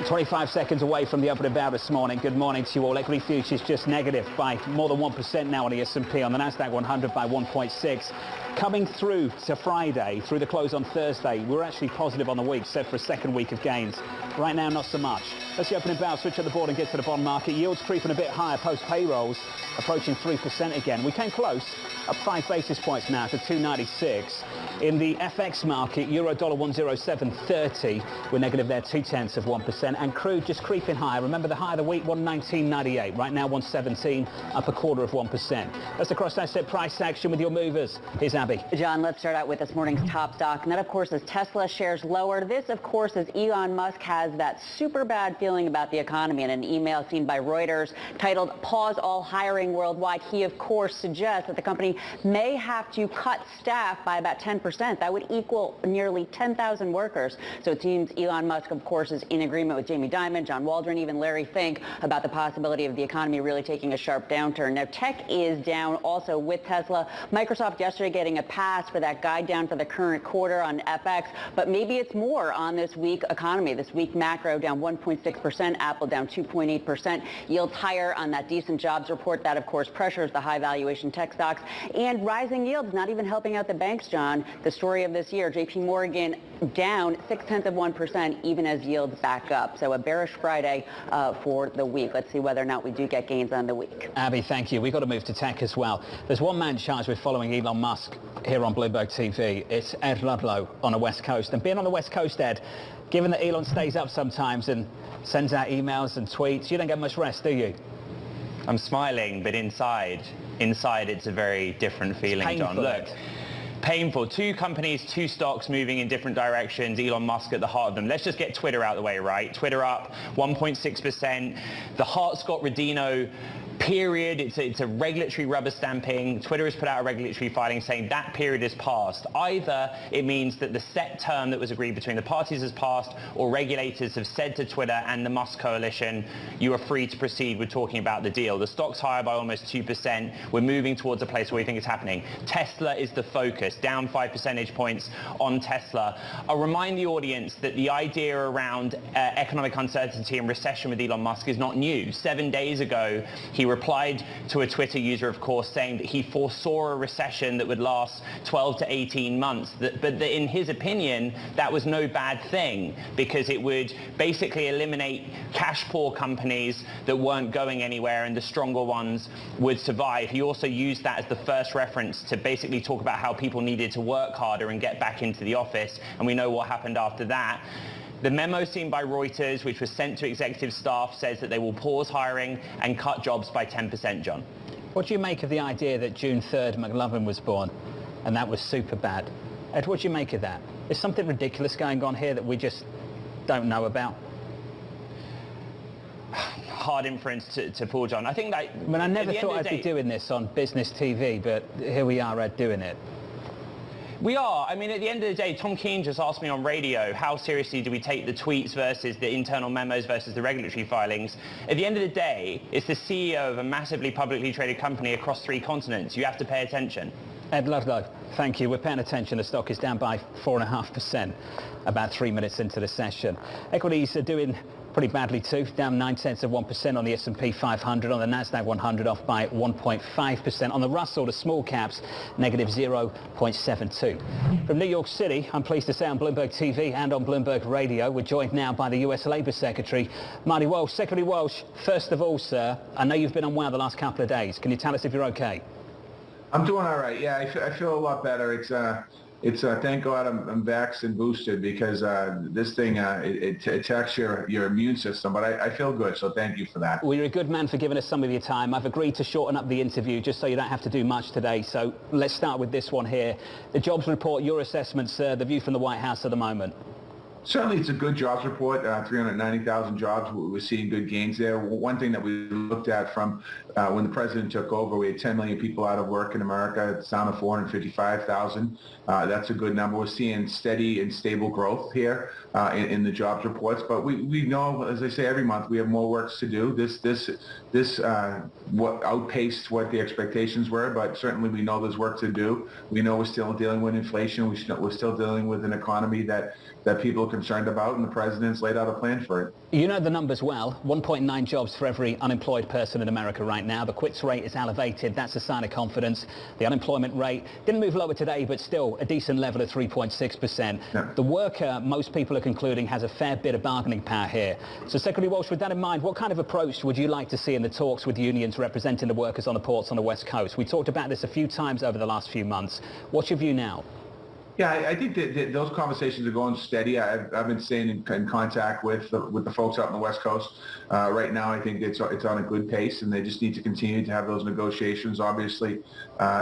25 seconds away from the opening bell this morning. Good morning to you all. Equity futures just negative by more than 1% now on the S&P, on the Nasdaq 100 by 1.6. Coming through to Friday, through the close on Thursday, we're actually positive on the week, set for a second week of gains. Right now, not so much. Let's the opening bell, switch on the board and get to the bond market. Yields creeping a bit higher post payrolls, approaching 3% again. We came close, up 5 basis points now to 296. In the FX market, euro dollar 107.30. We're negative there, 0.2%. And crude just creeping higher. Remember the high of the week, 119.98. Right now, 117, up 0.25%. That's the cross-asset price action with your movers. Here's Abby. John, let's start out with this morning's top stock. And that, of course, is Tesla shares lower. This, of course, is Elon Musk has that super bad feeling about the economy. In an email seen by Reuters titled "Pause All Hiring Worldwide," he, of course, suggests that the company may have to cut staff by about 10%. That would equal nearly 10,000 workers. So it seems Elon Musk, of course, is in agreement with Jamie Dimon, John Waldron, even Larry Fink about the possibility of the economy really taking a sharp downturn. Now, tech is down also with Tesla. Microsoft yesterday getting a pass for that guide down for the current quarter on FX, but maybe it's more on this weak economy. This weak macro down 1.6%, Apple down 2.8%, yields higher on that decent jobs report. That, of course, pressures the high valuation tech stocks, and rising yields not even helping out the banks, John. The story of this year, JP Morgan down 0.6%, even as yields back up. So a bearish Friday for the week. Let's see whether or not we do get gains on the week. Abby, thank you. We've got to move to tech as well. There's one man charged with following Elon Musk here on Bloomberg TV. It's Ed Ludlow on the West Coast. And being on the West Coast, Ed, given that Elon stays up sometimes and sends out emails and tweets, you don't get much rest, do you? I'm smiling, but inside it's a very different feeling, John. Look. Painful. Two companies, two stocks moving in different directions, Elon Musk at the heart of them. Let's just get Twitter out of the way, right? Twitter up 1.6%. The Hart-Scott-Rodino period, it's a regulatory rubber stamping. Twitter has put out a regulatory filing saying that period is passed. Either it means that the set term that was agreed between the parties has passed, or regulators have said to Twitter and the Musk coalition, you are free to proceed with talking about the deal. The stock's higher by almost 2%. We're moving towards a place where we think it's happening. Tesla is the focus, down 5 percentage points on Tesla. I'll remind the audience that the idea around economic uncertainty and recession with Elon Musk is not new. 7 days ago, he replied to a Twitter user, of course, saying that he foresaw a recession that would last 12 to 18 months, but that in his opinion, that was no bad thing because it would basically eliminate cash-poor companies that weren't going anywhere and the stronger ones would survive. He also used that as the first reference to basically talk about how people needed to work harder and get back into the office, and we know what happened after that. The memo seen by Reuters, which was sent to executive staff, says that they will pause hiring and cut jobs by 10%, John. What do you make of the idea that June 3rd McLovin was born and that was super bad? Ed, what do you make of that? Is something ridiculous going on here that we just don't know about? Hard inference to pull, John. I think that... I mean, I never thought I'd be doing this on business TV, but here we are, Ed, doing it. We are. I mean, at the end of the day, Tom Keene just asked me on radio, how seriously do we take the tweets versus the internal memos versus the regulatory filings? At the end of the day, it's the CEO of a massively publicly traded company across 3 continents. You have to pay attention. Ed Ludlow, thank you. We're paying attention. The stock is down by 4.5%, about 3 minutes into the session. Equities are doing pretty badly too, down 0.9% on the S&P 500, on the Nasdaq 100 off by 1.5%. On the Russell, the small caps, negative 0.72. From New York City, I'm pleased to say on Bloomberg TV and on Bloomberg Radio, we're joined now by the US Labour Secretary, Marty Walsh. Secretary Walsh, first of all, sir, I know you've been unwell the last couple of days. Can you tell us if you're okay? I'm doing all right. Yeah, I feel a lot better. It's thank God I'm vaxxed and boosted because this thing, it attacks your immune system, but I feel good, so thank you for that. Well, you're a good man for giving us some of your time. I've agreed to shorten up the interview just so you don't have to do much today, so let's start with this one here. The jobs report, your assessment, sir, the view from the White House at the moment. Certainly, it's a good jobs report, 390,000 jobs. We're seeing good gains there. One thing that we looked at from when the president took over, we had 10 million people out of work in America. It's down to 455,000. That's a good number. We're seeing steady and stable growth here in the jobs reports. But we know, as I say every month, we have more work to do. This what outpaced what the expectations were, but certainly we know there's work to do. We know we're still dealing with inflation. We're still dealing with an economy that people concerned about, and the president's laid out a plan for it. You know the numbers well. 1.9 jobs for every unemployed person in America right now. The quits rate is elevated. That's a sign of confidence. The unemployment rate didn't move lower today, but still a decent level of 3.6%. Yeah. The worker, most people are concluding, has a fair bit of bargaining power here. So Secretary Walsh, with that in mind, what kind of approach would you like to see in the talks with unions representing the workers on the ports on the West Coast? We talked about this a few times over the last few months. What's your view now? Yeah, I think that those conversations are going steady. I've been staying in contact with the folks out on the West Coast. Right now, I think it's on a good pace, and they just need to continue to have those negotiations. Obviously,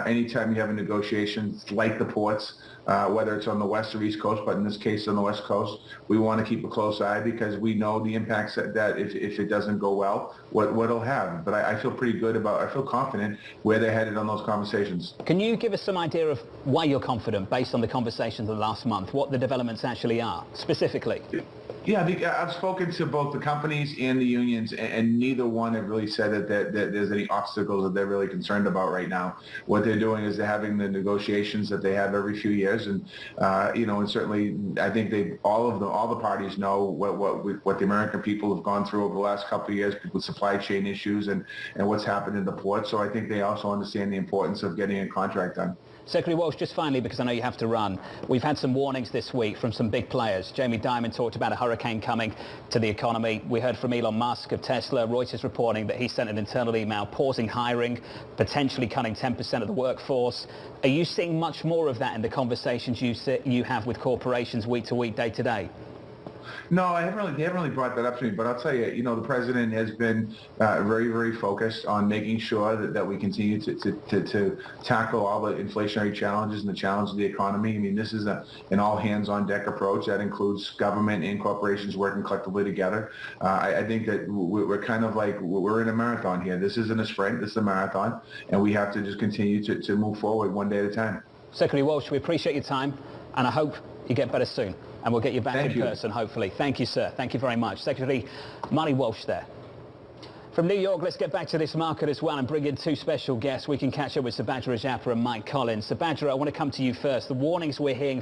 anytime you have a negotiation like the ports, whether it's on the West or East Coast, but in this case on the West Coast, we want to keep a close eye because we know the impacts that if it doesn't go well, what it'll have. But I feel pretty good I feel confident where they're headed on those conversations. Can you give us some idea of why you're confident based on the conversations of the last month, what the developments actually are, specifically? Yeah, I've spoken to both the companies and the unions, and neither one have really said that there's any obstacles that they're really concerned about right now. What they're doing is they're having the negotiations that they have every few years, and and certainly I think all the parties know what the American people have gone through over the last couple of years with supply chain issues and what's happened in the port. So I think they also understand the importance of getting a contract done. Secretary Walsh, just finally, because I know you have to run, we've had some warnings this week from some big players. Jamie Dimon talked about a hurricane coming to the economy. We heard from Elon Musk of Tesla. Reuters reporting that he sent an internal email pausing hiring, potentially cutting 10% of the workforce. Are you seeing much more of that in the conversations you have with corporations week to week, day to day? No, they haven't really brought that up to me, but I'll tell you, the president has been very, very focused on making sure that we continue to tackle all the inflationary challenges and the challenge of the economy. I mean, this is an all hands on deck approach that includes government and corporations working collectively together. I think that we're kind of like, we're in a marathon here. This isn't a sprint, this is a marathon, and we have to just continue to move forward one day at a time. Secretary Walsh, we appreciate your time, and I hope you get better soon. And we'll get you back in person, hopefully. Thank you, sir. Thank you very much. Secretary Marty Walsh there. From New York, let's get back to this market as well and bring in two special guests. We can catch up with Subhadra Rajappa and Mike Collins. Subhadra, I want to come to you first. The warnings we're hearing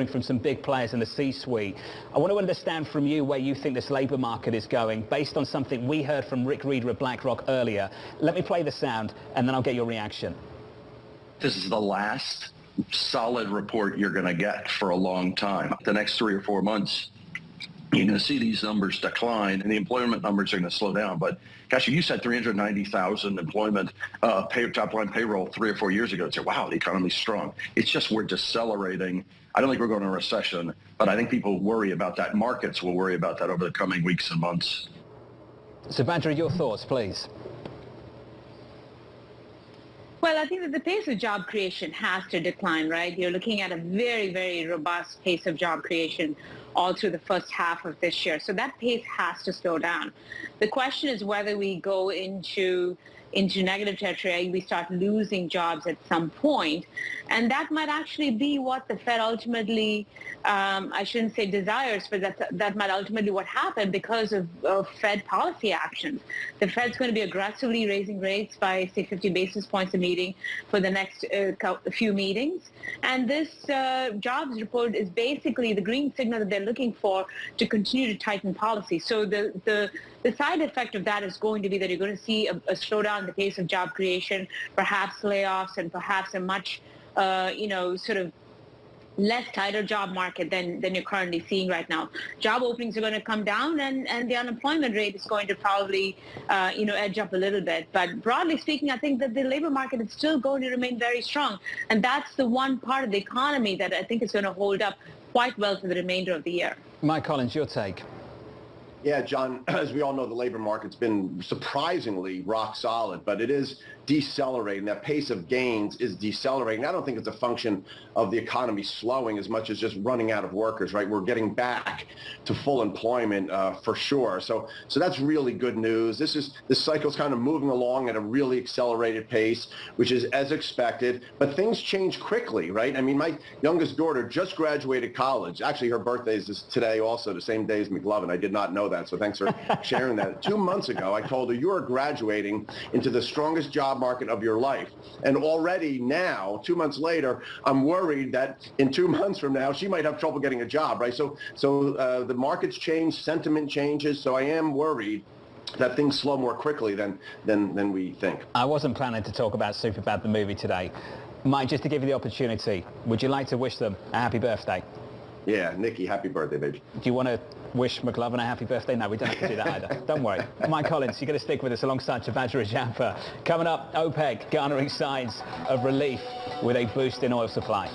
from some big players in the C-suite. I want to understand from you where you think this labour market is going based on something we heard from Rick Reeder of BlackRock earlier. Let me play the sound and then I'll get your reaction. This is the last solid report you're going to get for a long time. The next 3 or 4 months, you're going to see these numbers decline and the employment numbers are going to slow down. But gosh, you said 390,000 employment top line payroll 3 or 4 years ago. It's like, wow, the economy's strong. It's just we're decelerating. I don't think we're going to a recession, but I think people worry about that. Markets will worry about that over the coming weeks and months. Subhadra, your thoughts, please. Well, I think that the pace of job creation has to decline, right? You're looking at a very, very robust pace of job creation all through the first half of this year. So that pace has to slow down. The question is whether we go into negative territory, we start losing jobs at some point. And that might actually be what the Fed ultimately, I shouldn't say desires, but that might ultimately what happened because of Fed policy actions. The Fed's going to be aggressively raising rates by, say, 50 basis points a meeting for the next few meetings. And this jobs report is basically the green signal that they're looking for to continue to tighten policy. So the side effect of that is going to be that you're going to see a slowdown in the pace of job creation, perhaps layoffs, and perhaps a much, sort of less tighter job market than you're currently seeing right now. Job openings are going to come down, and the unemployment rate is going to probably, edge up a little bit. But broadly speaking, I think that the labor market is still going to remain very strong. And that's the one part of the economy that I think is going to hold up quite well for the remainder of the year. Mike Collins, your take. Yeah, John, as we all know, the labor market's been surprisingly rock solid, but it is decelerating. That pace of gains is decelerating. I don't think it's a function of the economy slowing as much as just running out of workers, right? We're getting back to full employment for sure. So that's really good news. This cycle's kind of moving along at a really accelerated pace, which is as expected, but things change quickly, right? I mean, my youngest daughter just graduated college. Actually, her birthday is today also, the same day as McLovin. I did not know that. that, so thanks for sharing that. 2 months ago, I told her, you are graduating into the strongest job market of your life. And already now, 2 months later, I'm worried that in 2 months from now, she might have trouble getting a job, right? So the markets change, sentiment changes, so I am worried that things slow more quickly than we think. I wasn't planning to talk about Superbad the movie today. Mike, just to give you the opportunity, would you like to wish them a happy birthday? Yeah, Nikki, happy birthday, baby. Do you want to wish McLovin a happy birthday? No, we don't have to do that either. Don't worry. Mike Collins, you're going to stick with us alongside Chabadra Ajampa. Coming up, OPEC garnering signs of relief with a boost in oil supply.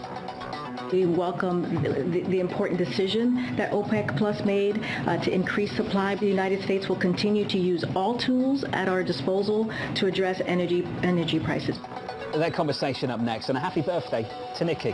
We welcome the important decision that OPEC Plus made to increase supply. The United States will continue to use all tools at our disposal to address energy prices. That conversation up next, and a happy birthday to Nikki.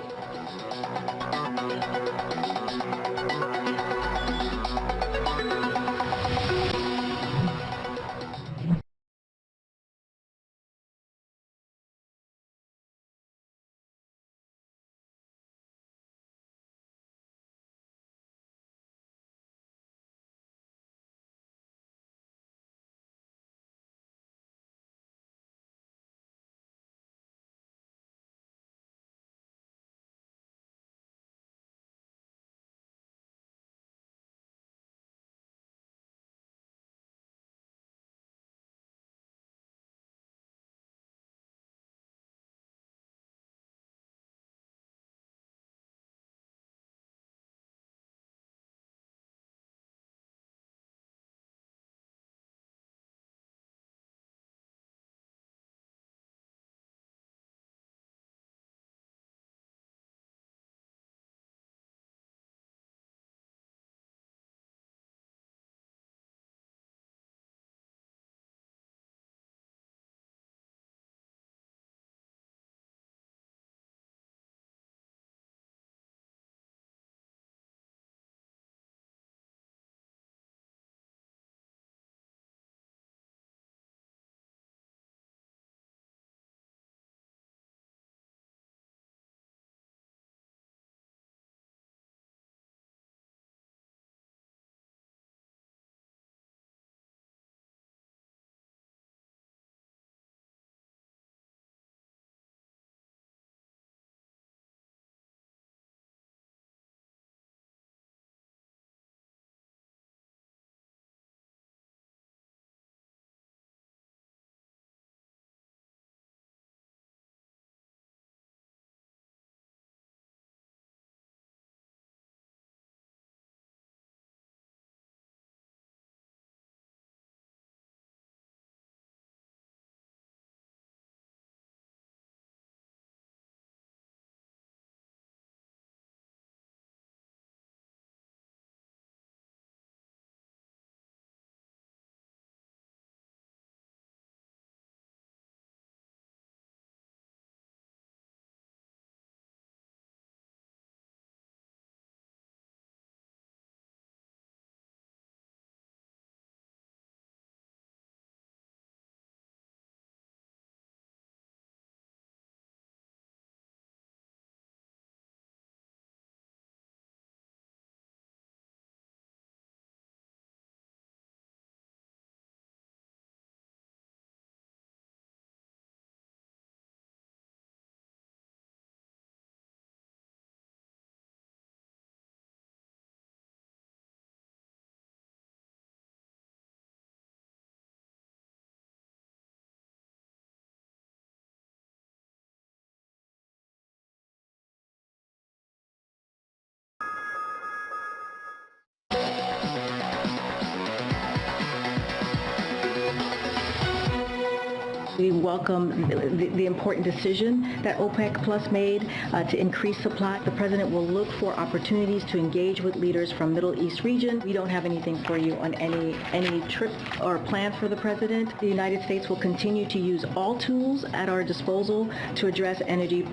We welcome the important decision that OPEC Plus made to increase supply. The president will look for opportunities to engage with leaders from Middle East region. We don't have anything for you on any trip or plan for the president. The United States will continue to use all tools at our disposal to address energy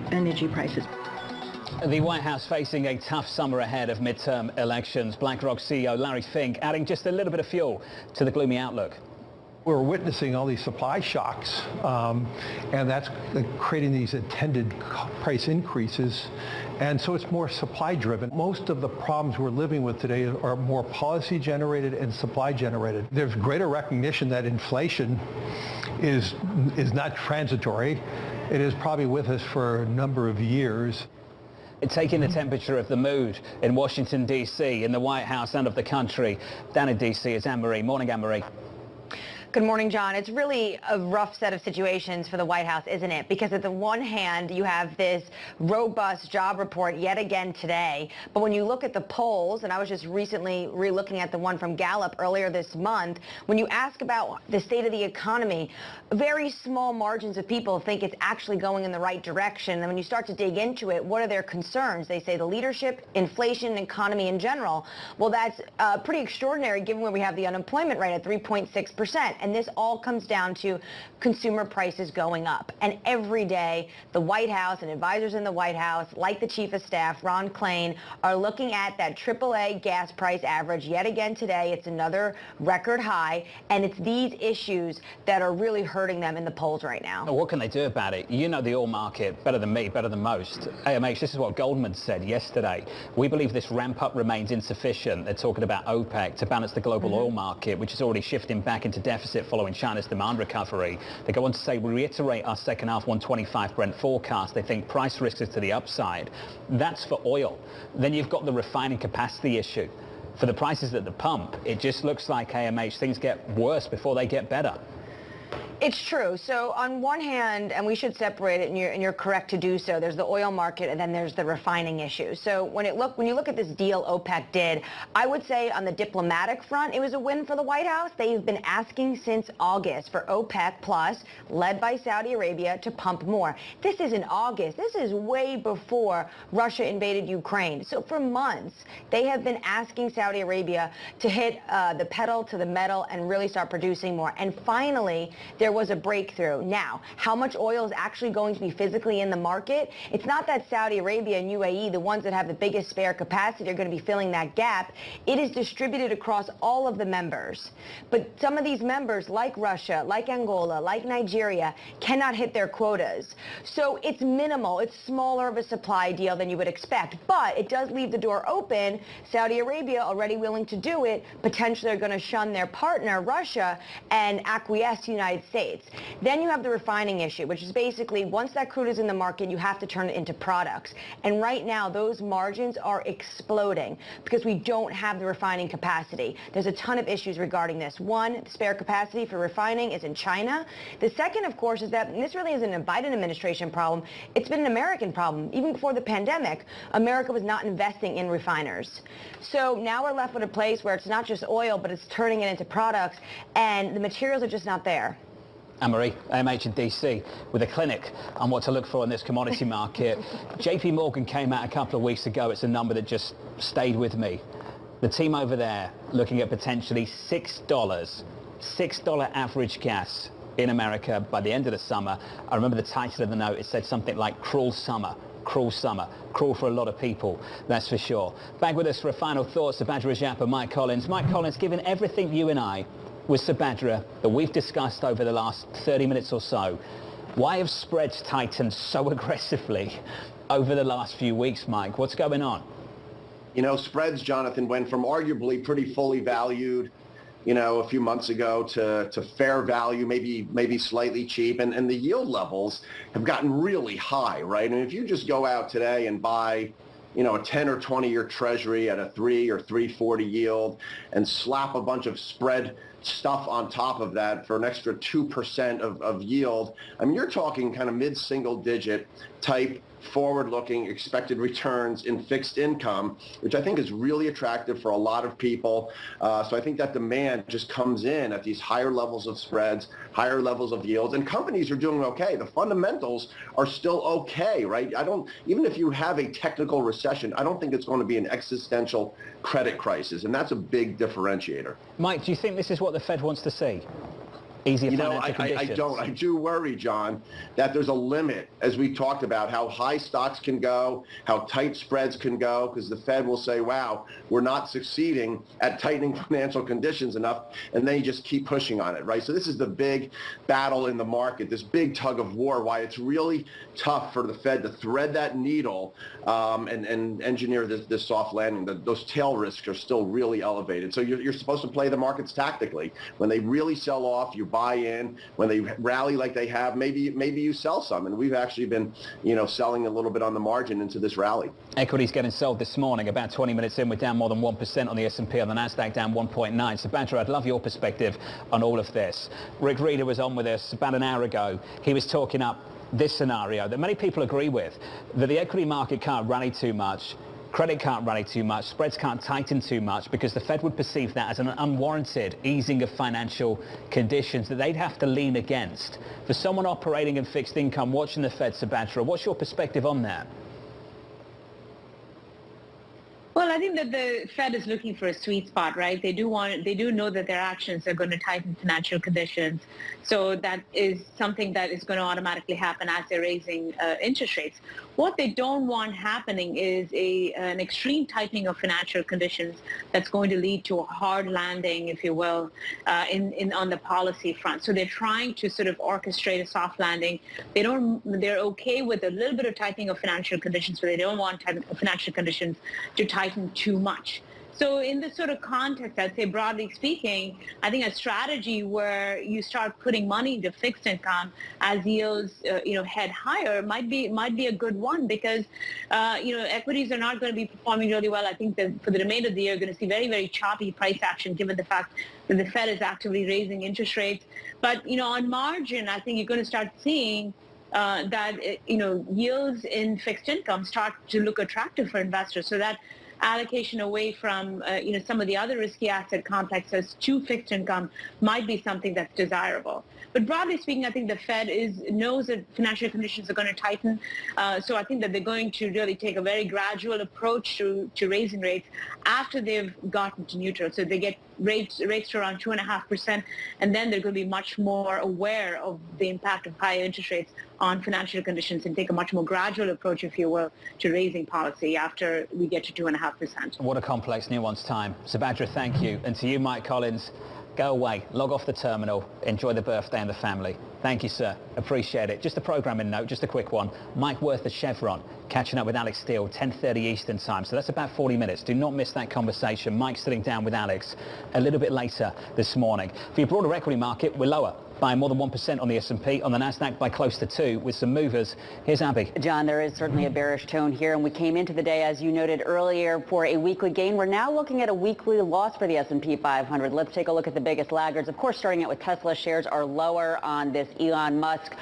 prices. The White House facing a tough summer ahead of midterm elections. BlackRock CEO Larry Fink adding just a little bit of fuel to the gloomy outlook. We're witnessing all these supply shocks, and that's creating these attended price increases. And so it's more supply driven. Most of the problems we're living with today are more policy generated and supply generated. There's greater recognition that inflation is not transitory. It is probably with us for a number of years. Taking the temperature of the mood in Washington, D.C., in the White House and of the country. Down in D.C. is Anne-Marie. Morning, Anne-Marie. Good morning, John. It's really a rough set of situations for the White House, isn't it? Because at the one hand, you have this robust job report yet again today. But when you look at the polls, and I was just recently re-looking at the one from Gallup earlier this month, when you ask about the state of the economy, very small margins of people think it's actually going in the right direction. And when you start to dig into it, what are their concerns? They say the leadership, inflation, economy in general. Well, that's pretty extraordinary given where we have the unemployment rate at 3.6%. And this all comes down to consumer prices going up. And every day, the White House and advisors in the White House, like the Chief of Staff, Ron Klain, are looking at that AAA gas price average yet again today. It's another record high. And it's these issues that are really hurting them in the polls right now. What can they do about it? You know the oil market better than me, better than most. AMH, this is what Goldman said yesterday. We believe this ramp up remains insufficient. They're talking about OPEC to balance the global oil market, which is already shifting back into deficit following China's demand recovery. They go on to say, we reiterate our second half 125 Brent forecast. They think price risk is to the upside. That's for oil. Then you've got the refining capacity issue. For the prices at the pump, it just looks like AMH, things get worse before they get better. It's true. So on one hand, and we should separate it, and you're correct to do so, there's the oil market and then there's the refining issue. So when you look at this deal OPEC did, I would say on the diplomatic front, it was a win for the White House. They've been asking since August for OPEC Plus, led by Saudi Arabia, to pump more. This is in August. This is way before Russia invaded Ukraine. So for months, they have been asking Saudi Arabia to hit the pedal to the metal and really start producing more. And finally, there was a breakthrough. Now, how much oil is actually going to be physically in the market? It's not that Saudi Arabia and UAE, the ones that have the biggest spare capacity, are going to be filling that gap. It is distributed across all of the members. But some of these members, like Russia, like Angola, like Nigeria, cannot hit their quotas. So it's minimal. It's smaller of a supply deal than you would expect. But it does leave the door open. Saudi Arabia already willing to do it. Potentially are going to shun their partner, Russia, and acquiesce to the United States. Then you have the refining issue, which is basically once that crude is in the market, you have to turn it into products. And right now, those margins are exploding because we don't have the refining capacity. There's a ton of issues regarding this. One, spare capacity for refining is in China. The second, of course, is that, and this really isn't a Biden administration problem, it's been an American problem. Even before the pandemic, America was not investing in refiners. So now we're left with a place where it's not just oil, but it's turning it into products, and the materials are just not there. Anne-Marie, AMH in D.C. with a clinic on what to look for in this commodity market. JP Morgan came out a couple of weeks ago. It's a number that just stayed with me. The team over there looking at potentially $6 average gas in America by the end of the summer. I remember the title of the note. It said something like cruel summer. Cruel summer. Cruel for a lot of people, that's for sure. Back with us for a final thought, Subhadra Rajappa, Mike Collins. Mike Collins, given everything you and I with Subhadra that we've discussed over the last 30 minutes or so, why have spreads tightened so aggressively over the last few weeks, Mike? What's going on? You know, spreads, Jonathan, went from arguably pretty fully valued, a few months ago to fair value, maybe slightly cheap. And the yield levels have gotten really high, right? And if you just go out today and buy a 10 or 20-year treasury at a 3 or 3.40 yield and slap a bunch of spread stuff on top of that for an extra 2% of yield, I mean, you're talking kind of mid-single digit type forward-looking expected returns in fixed income, which I think is really attractive for a lot of people. So I think that demand just comes in at these higher levels of spreads, higher levels of yields, and companies are doing okay. The fundamentals are still okay, right? Even if you have a technical recession, I don't think it's going to be an existential credit crisis, and that's a big differentiator. Mike, do you think this is what the Fed wants to see? easier You know, financial conditions? I don't. I do worry, John, that there's a limit, as we talked about, how high stocks can go, how tight spreads can go, because the Fed will say, wow, we're not succeeding at tightening financial conditions enough, and then you just keep pushing on it, right? So this is the big battle in the market, this big tug of war, why it's really tough for the Fed to thread that needle and engineer this soft landing. Those tail risks are still really elevated. So you're supposed to play the markets tactically. When they really sell off, you buy in. When they rally like they have, maybe you sell some. And we've actually been, selling a little bit on the margin into this rally. Equities getting sold this morning. About 20 minutes in, we're down more than 1% on the S&P, on the Nasdaq down 1.9. So Badger, I'd love your perspective on all of this. Rick Reeder was on with us about an hour ago. He was talking up this scenario that many people agree with, that the equity market can't rally too much, credit can't rally too much, spreads can't tighten too much, because the Fed would perceive that as an unwarranted easing of financial conditions that they'd have to lean against. For someone operating in fixed income, watching the Fed, Subhadra, what's your perspective on that? Well, I think that the Fed is looking for a sweet spot, right? They do know that their actions are going to tighten financial conditions. So that is something that is going to automatically happen as they're raising interest rates. What they don't want happening is an extreme tightening of financial conditions that's going to lead to a hard landing, if you will, on the policy front. So they're trying to sort of orchestrate a soft landing. They're okay with a little bit of tightening of financial conditions, but they don't want financial conditions to tighten too much. So in this sort of context, I'd say broadly speaking, I think a strategy where you start putting money into fixed income as yields, head higher might be a good one, because, equities are not going to be performing really well. I think that for the remainder of the year, you're going to see very, very choppy price action, given the fact that the Fed is actively raising interest rates. But, on margin, I think you're going to start seeing that, yields in fixed income start to look attractive for investors. So that allocation away from some of the other risky asset complexes to fixed income might be something that's desirable. But broadly speaking, I think the Fed knows that financial conditions are going to tighten. So I think that they're going to really take a very gradual approach to raising rates after they've gotten to neutral. So they get rates to around 2.5%, and then they're going to be much more aware of the impact of higher interest rates on financial conditions and take a much more gradual approach, if you will, to raising policy after we get to 2.5%. What a complex, nuanced time. Subhadra, thank you. And to you, Mike Collins, go away, log off the terminal, enjoy the birthday and the family. Thank you, sir. Appreciate it. Just a programming note, just a quick one. Mike Worth of Chevron, catching up with Alex Steele, 10:30 Eastern time. So that's about 40 minutes. Do not miss that conversation. Mike sitting down with Alex a little bit later this morning. For your broader equity market, we're lower by more than 1% on the S&P, on the Nasdaq by close to 2%, with some movers. Here's Abby. John, there is certainly a bearish tone here, and we came into the day, as you noted earlier, for a weekly gain. We're now looking at a weekly loss for the S&P 500. Let's take a look at the biggest laggards. Of course, starting out with Tesla, shares are lower on this Elon Musk,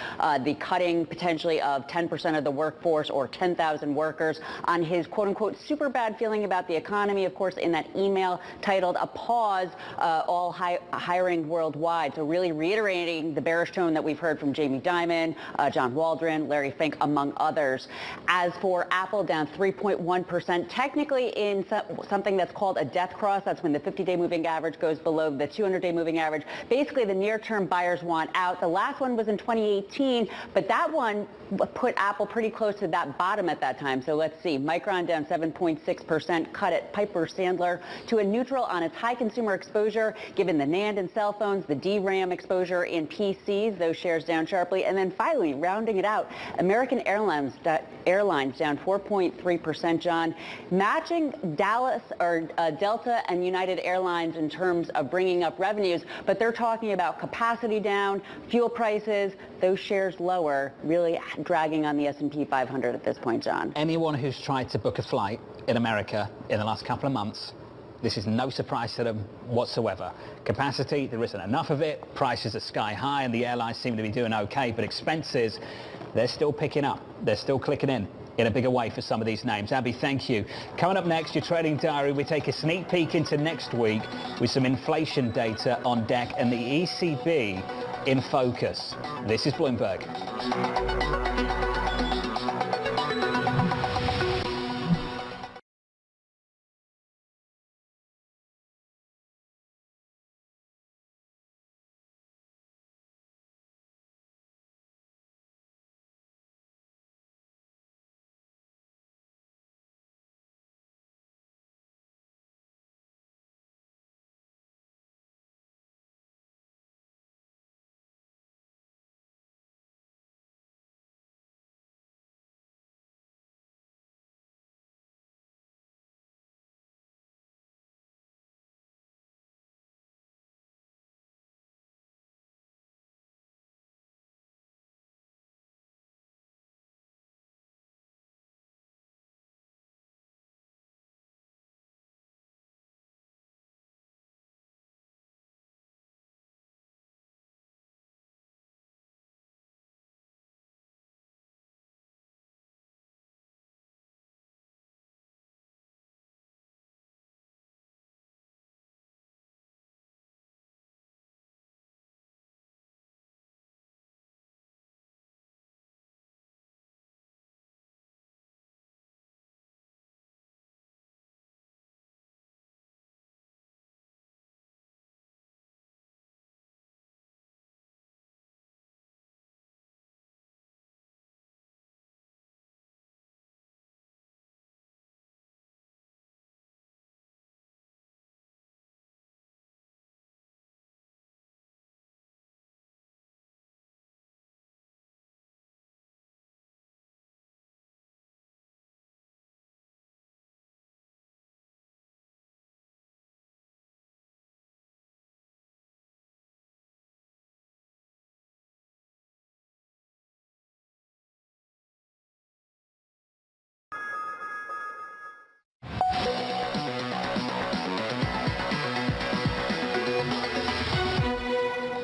the cutting potentially of 10% of the workforce, or 10,000 workers, on his quote-unquote super bad feeling about the economy. Of course, in that email titled "A Pause, All Hiring Worldwide." So really reiterating the bearish tone that we've heard from Jamie Dimon, John Waldron, Larry Fink, among others. As for Apple, down 3.1%, technically in something that's called a death cross. That's when the 50-day moving average goes below the 200-day moving average. Basically, the near-term buyers want out. The last one was in 2018, but that one put Apple pretty close to that bottom at that time. So let's see. Micron down 7.6%, cut at Piper Sandler to a neutral on its high consumer exposure, given the NAND and cell phones, the DRAM exposure in PCs, those shares down sharply. And then finally, rounding it out, American Airlines down 4.3%, John, matching Delta and United Airlines in terms of bringing up revenues, but they're talking about capacity down, fuel prices, those shares lower, really dragging on the S&P 500 at this point, John. Anyone who's tried to book a flight in America in the last couple of months, this is no surprise to them whatsoever. Capacity, there isn't enough of it. Prices are sky high, and the airlines seem to be doing okay. But expenses, they're still picking up. They're still clicking in a bigger way for some of these names. Abby, thank you. Coming up next, your trading diary, we take a sneak peek into next week with some inflation data on deck and the ECB in focus. This is Bloomberg.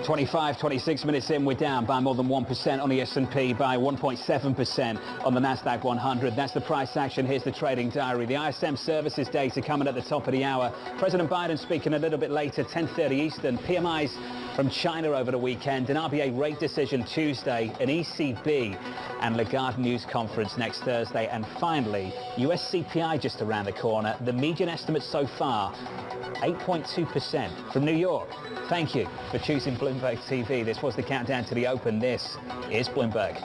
26 minutes in, we're down by more than 1% on the S&P, by 1.7% on the NASDAQ 100. That's the price action. Here's the trading diary. The ISM services data coming at the top of the hour. President Biden speaking a little bit later, 10:30 Eastern. PMIs from China over the weekend, an RBA rate decision Tuesday, an ECB and Lagarde news conference next Thursday. And finally, US CPI just around the corner. The median estimate so far, 8.2%. From New York, thank you for choosing Bloomberg TV. This was the countdown to the open. This is Bloomberg.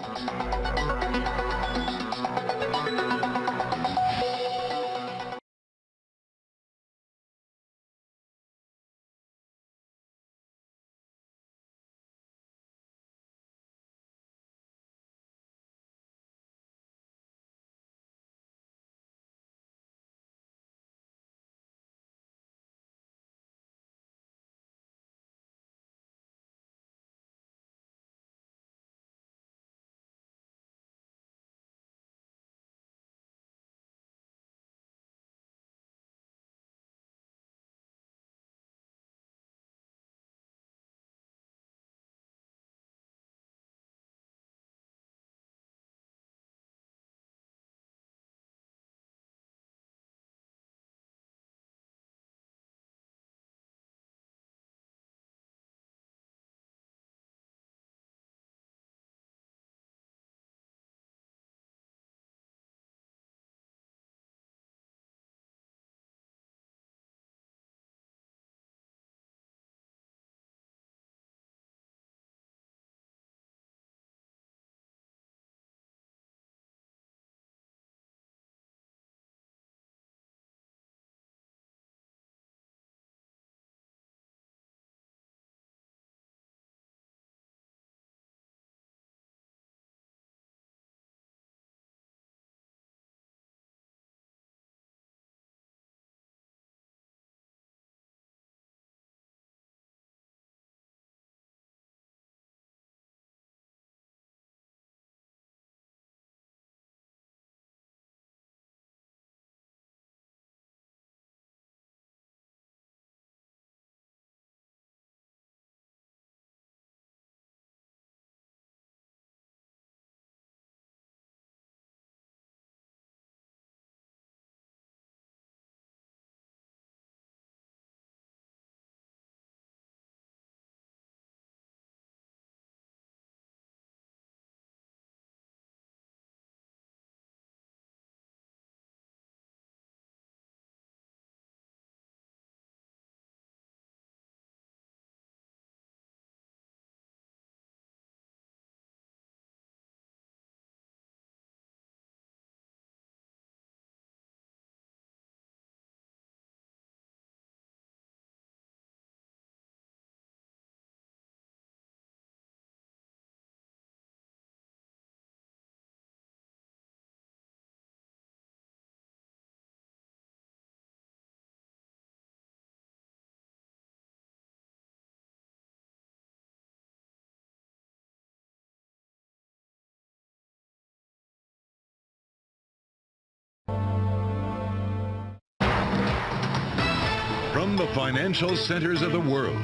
From the financial centers of the world,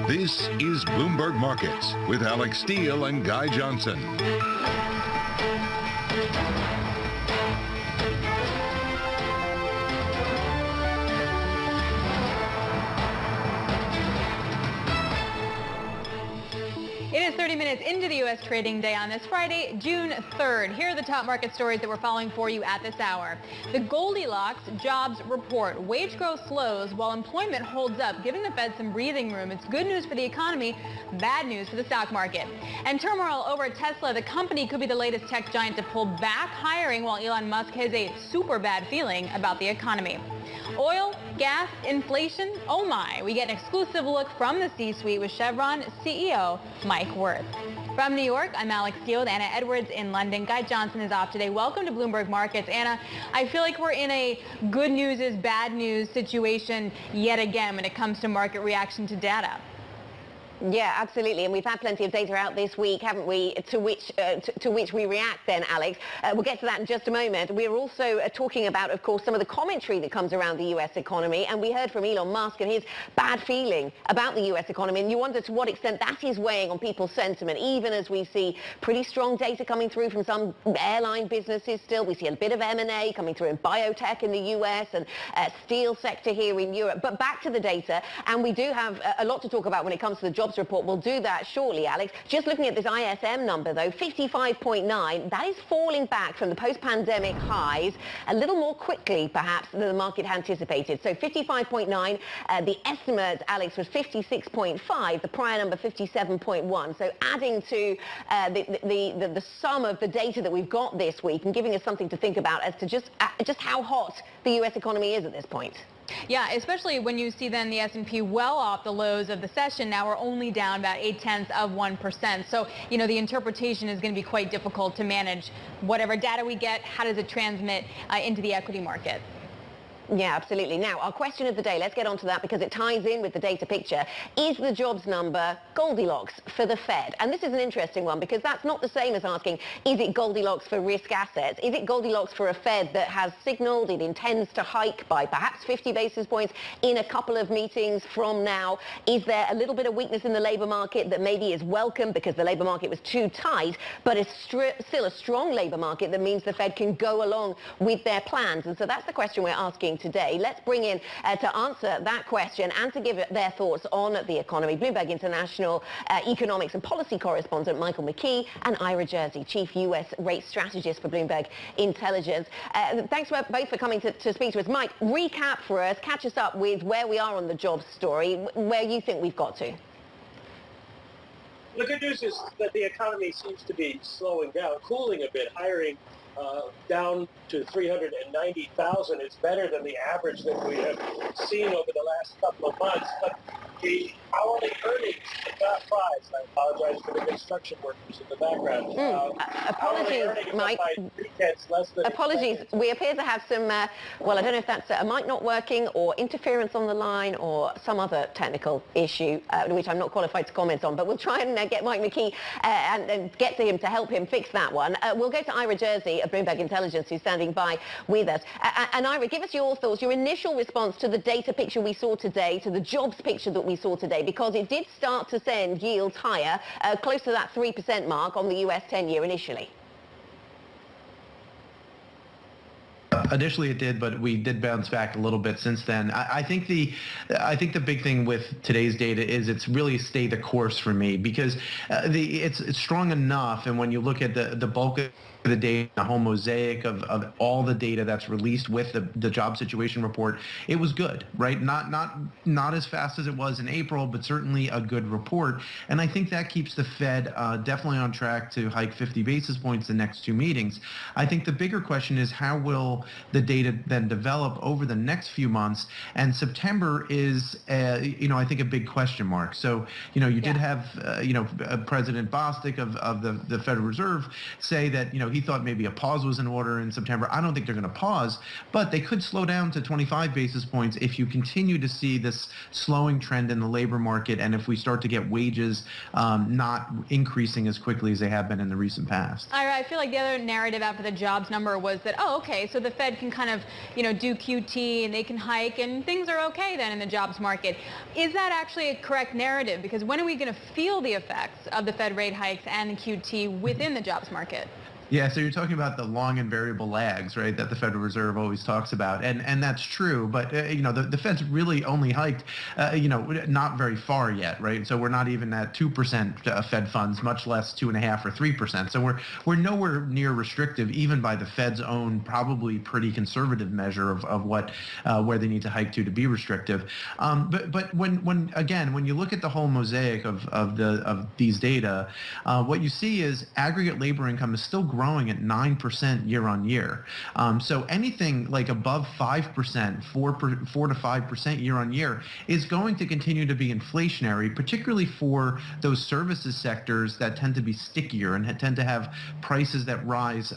this is Bloomberg Markets with Alex Steele and Guy Johnson. It is 30 minutes into the U.S. trading day on this Friday, June 3rd. Here are the top market stories that we're following for you at this hour. The Goldilocks jobs report. Wage growth slows while employment holds up, giving the Fed some breathing room. It's good news for the economy, bad news for the stock market. And turmoil over at Tesla. The company could be the latest tech giant to pull back hiring while Elon Musk has a super bad feeling about the economy. Oil, gas, inflation, oh my. We get an exclusive look from the C-suite with Chevron CEO Mike Wirth. From New York, I'm Alex Steele with Anna Edwards in London. Guy Johnson is off today. Welcome to Bloomberg Markets. Anna, I feel like we're in a good news is bad news situation yet again when it comes to market reaction to data. Yeah, absolutely. And we've had plenty of data out this week, haven't we, to which we react then, Alex. We'll get to that in just a moment. We're also talking about, of course, some of the commentary that comes around the U.S. economy. And we heard from Elon Musk and his bad feeling about the U.S. economy. And you wonder to what extent that is weighing on people's sentiment, even as we see pretty strong data coming through from some airline businesses still. We see a bit of M&A coming through in biotech in the U.S. and steel sector here in Europe. But back to the data, and we do have a lot to talk about when it comes to the jobs report. We'll do that shortly, Alex. Just looking at this ISM number, though, 55.9, that is falling back from the post-pandemic highs a little more quickly, perhaps, than the market anticipated. So 55.9, the estimate, Alex, was 56.5, the prior number 57.1. So adding to the sum of the data that we've got this week and giving us something to think about as to just how hot the U.S. economy is at this point. Yeah, especially when you see then the S&P well off the lows of the session. Now we're only down about 0.8%. So, you know, the interpretation is going to be quite difficult to manage. Whatever data we get, how does it transmit into the equity market? Yeah, absolutely. Now, our question of the day, let's get on to that because it ties in with the data picture. Is the jobs number Goldilocks for the Fed? And this is an interesting one because that's not the same as asking, is it Goldilocks for risk assets? Is it Goldilocks for a Fed that has signaled it intends to hike by perhaps 50 basis points in a couple of meetings from now? Is there a little bit of weakness in the labor market that maybe is welcome because the labor market was too tight, but it's still a strong labor market that means the Fed can go along with their plans? And so that's the question we're asking today. Let's bring in to answer that question and to give their thoughts on the economy, Bloomberg International economics and policy correspondent Michael McKee and Ira Jersey, Chief U.S. Rate Strategist for Bloomberg Intelligence. Thanks both for coming to speak to us. Mike, recap for us, catch us up with where we are on the jobs story, where you think we've got to. The good news is that the economy seems to be slowing down, cooling a bit, hiring down to 390,000. It's better than the average that we have seen over the last couple of months. But the hourly earnings did not rise. I apologize for the construction workers in the background. Apologies, Mike. Apologies. We appear to have some, well, I don't know if that's a mic not working or interference on the line or some other technical issue, which I'm not qualified to comment on. But we'll try and get Mike McKee and get to him to help him fix that one. We'll go to Ira Jersey of Bloomberg Intelligence, who's standing by with us. And Ira, give us your thoughts, your initial response to the data picture we saw today, to the jobs picture that we saw today, because it did start to send yields higher, close to that 3% mark on the US 10-year initially. Initially it did, but we did bounce back a little bit since then. I think the big thing with today's data is it's really stayed the course for me because it's strong enough, and when you look at the bulk of the data, the whole mosaic of all the data that's released with the job situation report, it was good, right? Not as fast as it was in April, but certainly a good report. And I think that keeps the Fed definitely on track to hike 50 basis points the next two meetings. I think the bigger question is how will the data then develop over the next few months? And September is, I think a big question mark. So, you did have, President Bostic of the Federal Reserve say that, he thought maybe a pause was in order in September. I don't think they're going to pause, but they could slow down to 25 basis points if you continue to see this slowing trend in the labor market and if we start to get wages not increasing as quickly as they have been in the recent past. Ira, I feel like the other narrative after the jobs number was that, so the Fed can kind of, do QT and they can hike and things are okay then in the jobs market. Is that actually a correct narrative? Because when are we going to feel the effects of the Fed rate hikes and the QT within the jobs market? Yeah, so you're talking about the long and variable lags, right, that the Federal Reserve always talks about. And that's true. But, the Fed's really only hiked, not very far yet, right? So we're not even at 2% Fed funds, much less 2.5% or 3%. So we're nowhere near restrictive, even by the Fed's own probably pretty conservative measure of what where they need to hike to be restrictive. But when you look at the whole mosaic of these data, what you see is aggregate labor income is still growing growing at 9% year on year. So anything like above 5%, 4 to 5% year on year is going to continue to be inflationary, particularly for those services sectors that tend to be stickier and tend to have prices that rise.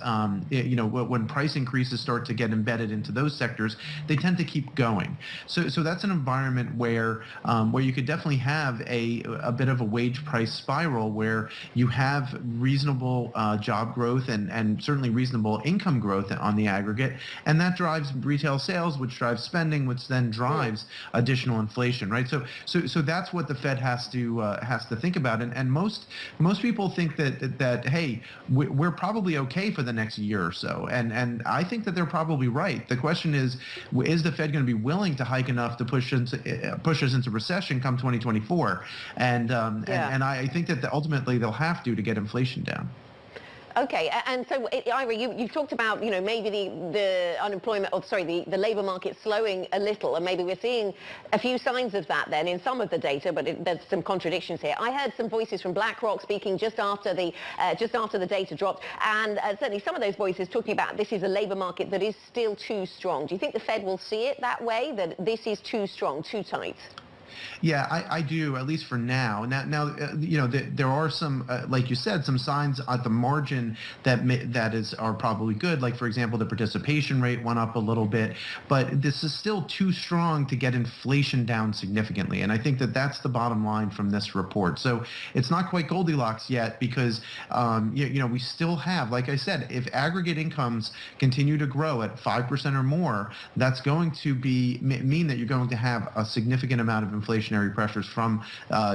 When price increases start to get embedded into those sectors, they tend to keep going. So that's an environment where you could definitely have a bit of a wage price spiral where you have reasonable job growth and certainly reasonable income growth on the aggregate, and that drives retail sales, which drives spending, which then drives additional inflation, right? So that's what the Fed has to think about, and most people think that hey, we're probably okay for the next year or so, and I think that they're probably right. The question is the Fed going to be willing to hike enough to push us into recession come 2024? And I think that ultimately they'll have to get inflation down. Okay, and so Ira, you've talked about maybe the unemployment, the labour market slowing a little, and maybe we're seeing a few signs of that then in some of the data, but there's some contradictions here. I heard some voices from BlackRock speaking just after the data dropped, and certainly some of those voices talking about this is a labour market that is still too strong. Do you think the Fed will see it that way, that this is too strong, too tight? Yeah, I do, at least for now. Now, there are some, like you said, some signs at the margin that are probably good. Like, for example, the participation rate went up a little bit, but this is still too strong to get inflation down significantly. And I think that that's the bottom line from this report. So it's not quite Goldilocks yet because, we still have, like I said, if aggregate incomes continue to grow at 5% or more, that's going to mean that you're going to have a significant amount of inflationary pressures from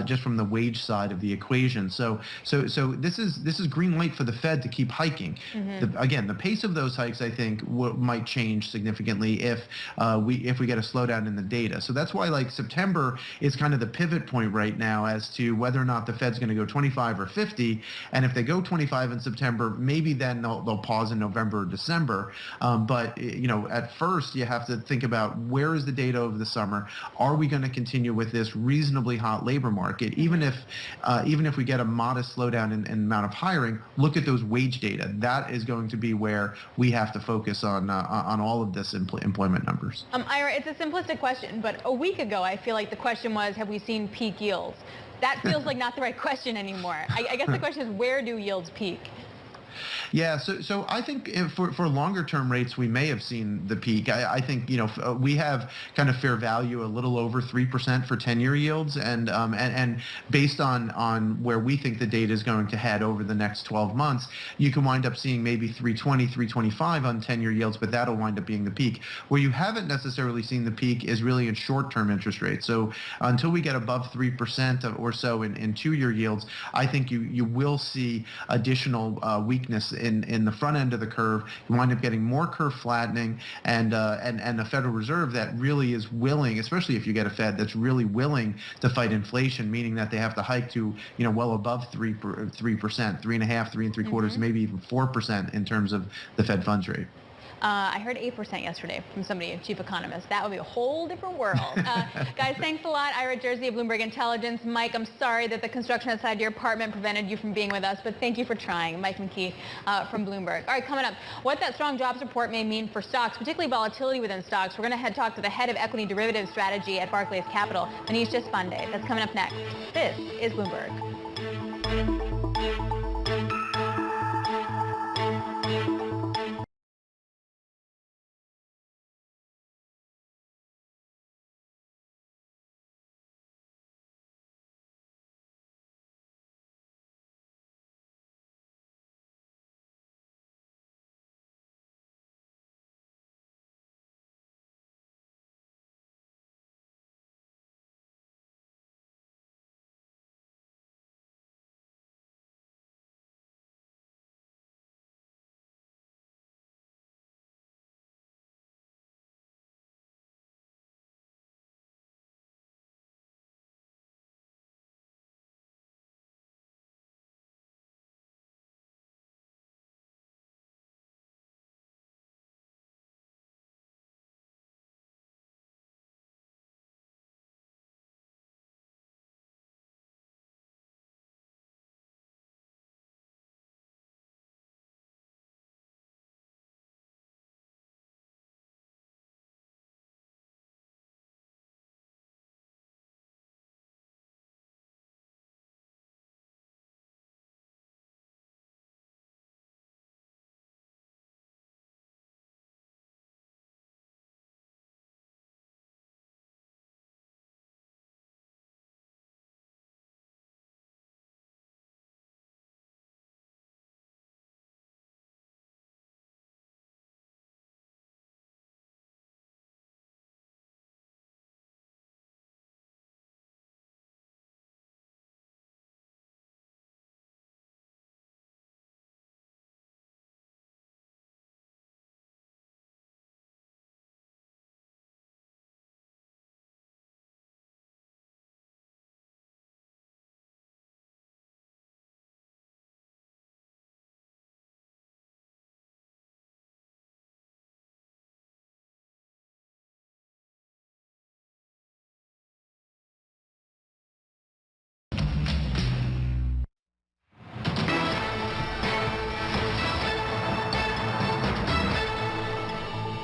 just from the wage side of the equation. So this is green light for the Fed to keep hiking. Again, the pace of those hikes, I think, might change significantly if we get a slowdown in the data. So that's why September is kind of the pivot point right now as to whether or not the Fed's going to go 25 or 50. And if they go 25 in September, maybe then they'll pause in November or December. But at first you have to think about where is the data over the summer? Are we going to continue with this reasonably hot labor market? Even if we get a modest slowdown in amount of hiring, look at those wage data. That is going to be where we have to focus on all of this employment numbers. Ira, it's a simplistic question, but a week ago I feel like the question was, have we seen peak yields? That feels like not the right question anymore. I guess the question is, where do yields peak? Yeah, so I think for longer term rates, we may have seen the peak. I think we have kind of fair value a little over 3% for 10-year yields, and based on where we think the data is going to head over the next 12 months, you can wind up seeing maybe 320, 325 on 10-year yields, but that'll wind up being the peak. Where you haven't necessarily seen the peak is really in short-term interest rates. So until we get above 3% or so in 2-year yields, I think you will see additional weakness in the front end of the curve. You wind up getting more curve flattening and a Federal Reserve that really is willing, especially if you get a Fed that's really willing to fight inflation, meaning that they have to hike to well above 3%, 3.5%, 3.75%, maybe even 4% in terms of the Fed funds rate. I heard 8% yesterday from somebody, a chief economist. That would be a whole different world. Guys, thanks a lot. Ira Jersey of Bloomberg Intelligence. Mike, I'm sorry that the construction outside your apartment prevented you from being with us, but thank you for trying. Mike McKee from Bloomberg. All right, coming up, what that strong jobs report may mean for stocks, particularly volatility within stocks. We're going to talk to the head of equity derivative strategy at Barclays Capital, Manish Deshpande. That's coming up next. This is Bloomberg.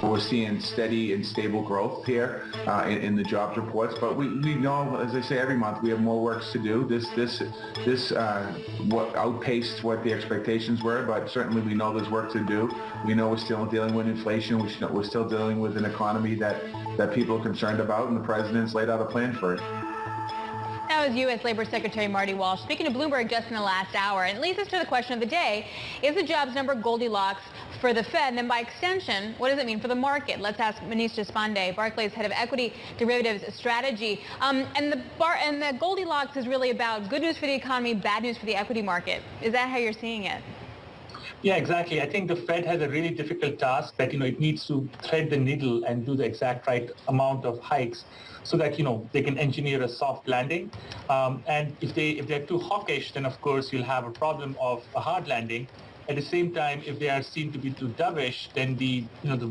we're seeing steady and stable growth here in the jobs reports. But we know, as I say every month, we have more work to do. This what outpaced what the expectations were, but certainly we know there's work to do. We know we're still dealing with inflation. We're still dealing with an economy that people are concerned about, and the president's laid out a plan for it. That was U.S. Labor Secretary Marty Walsh speaking to Bloomberg just in the last hour. And it leads us to the question of the day. Is the jobs number Goldilocks for the Fed? And then by extension, what does it mean for the market? Let's ask Manish Deshpande, Barclays head of equity derivatives strategy. And the Goldilocks is really about good news for the economy, bad news for the equity market. Is that how you're seeing it? Yeah, exactly. I think the Fed has a really difficult task that, it needs to thread the needle and do the exact right amount of hikes so that, they can engineer a soft landing. And if they're too hawkish, then of course you'll have a problem of a hard landing. At the same time, if they are seen to be too dovish, then the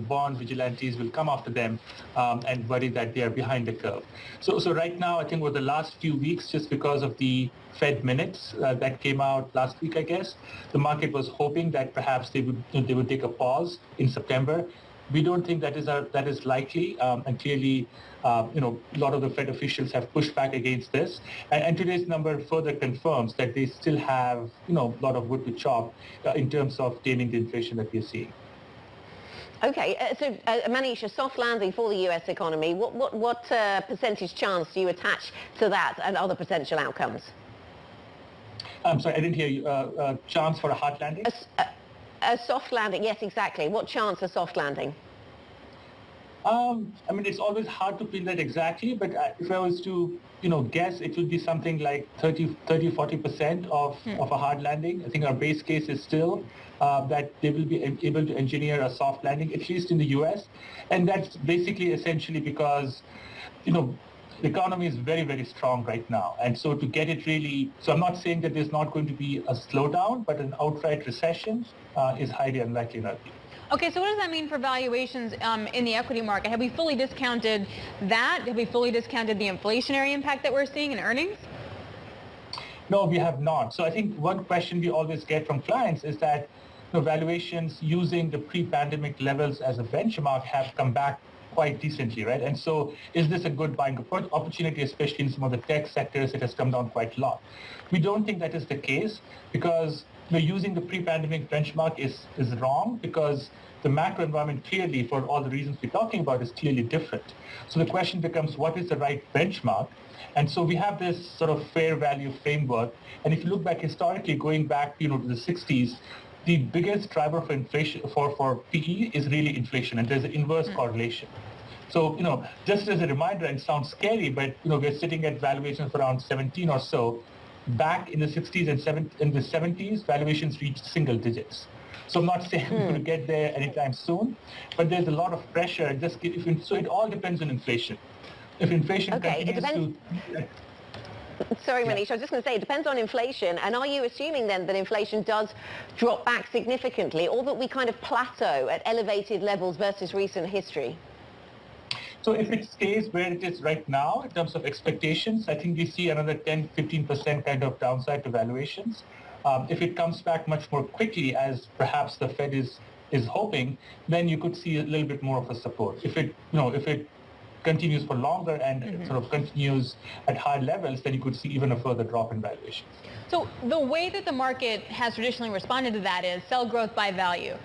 bond vigilantes will come after them and worry that they are behind the curve. So right now, I think over the last few weeks, just because of the Fed minutes that came out last week, I guess, the market was hoping that perhaps they would take a pause in September. We don't think that is likely, and clearly, a lot of the Fed officials have pushed back against this. And today's number further confirms that they still have, a lot of wood to chop in terms of taming the inflation that we're seeing. Okay, so Manish, a soft landing for the U.S. economy. What percentage chance do you attach to that and other potential outcomes? I'm sorry, I didn't hear you. Chance for a hard landing? A soft landing, yes, exactly. What chance a soft landing? It's always hard to pin that exactly, but if I was to, guess, it would be something like 30-40% of a hard landing. I think our base case is still that they will be able to engineer a soft landing, at least in the U.S. And that's basically essentially because, the economy is very, very strong right now. And so to get it really, so I'm not saying that there's not going to be a slowdown, but an outright recession is highly unlikely in our view. Okay, so what does that mean for valuations in the equity market? Have we fully discounted that? Have we fully discounted the inflationary impact that we're seeing in earnings? No, we have not. So I think one question we always get from clients is that valuations using the pre-pandemic levels as a benchmark have come back quite decently, right? And so is this a good buying opportunity, especially in some of the tech sectors? It has come down quite a lot. We don't think that is the case because using the pre-pandemic benchmark is wrong because the macro environment clearly, for all the reasons we're talking about, is clearly different. So the question becomes, what is the right benchmark? And so we have this sort of fair value framework. And if you look back historically, going back to the 60s, the biggest driver for inflation for PE is really inflation, and there's an inverse correlation. So, just as a reminder, and it sounds scary, but, we're sitting at valuations of around 17 or so. Back in the 60s and the 70s, valuations reached single digits. So I'm not saying we're going to get there anytime soon, but there's a lot of pressure. So it all depends on inflation. If inflation continues to... Sorry, Manish, I was just going to say, it depends on inflation. And are you assuming then that inflation does drop back significantly, or that we kind of plateau at elevated levels versus recent history? So if it stays where it is right now in terms of expectations, I think we see another 10-15% kind of downside to valuations. If it comes back much more quickly, as perhaps the Fed is hoping, then you could see a little bit more of a support. If it continues for longer and sort of continues at high levels, then you could see even a further drop in valuations. So the way that the market has traditionally responded to that is sell growth, buy value.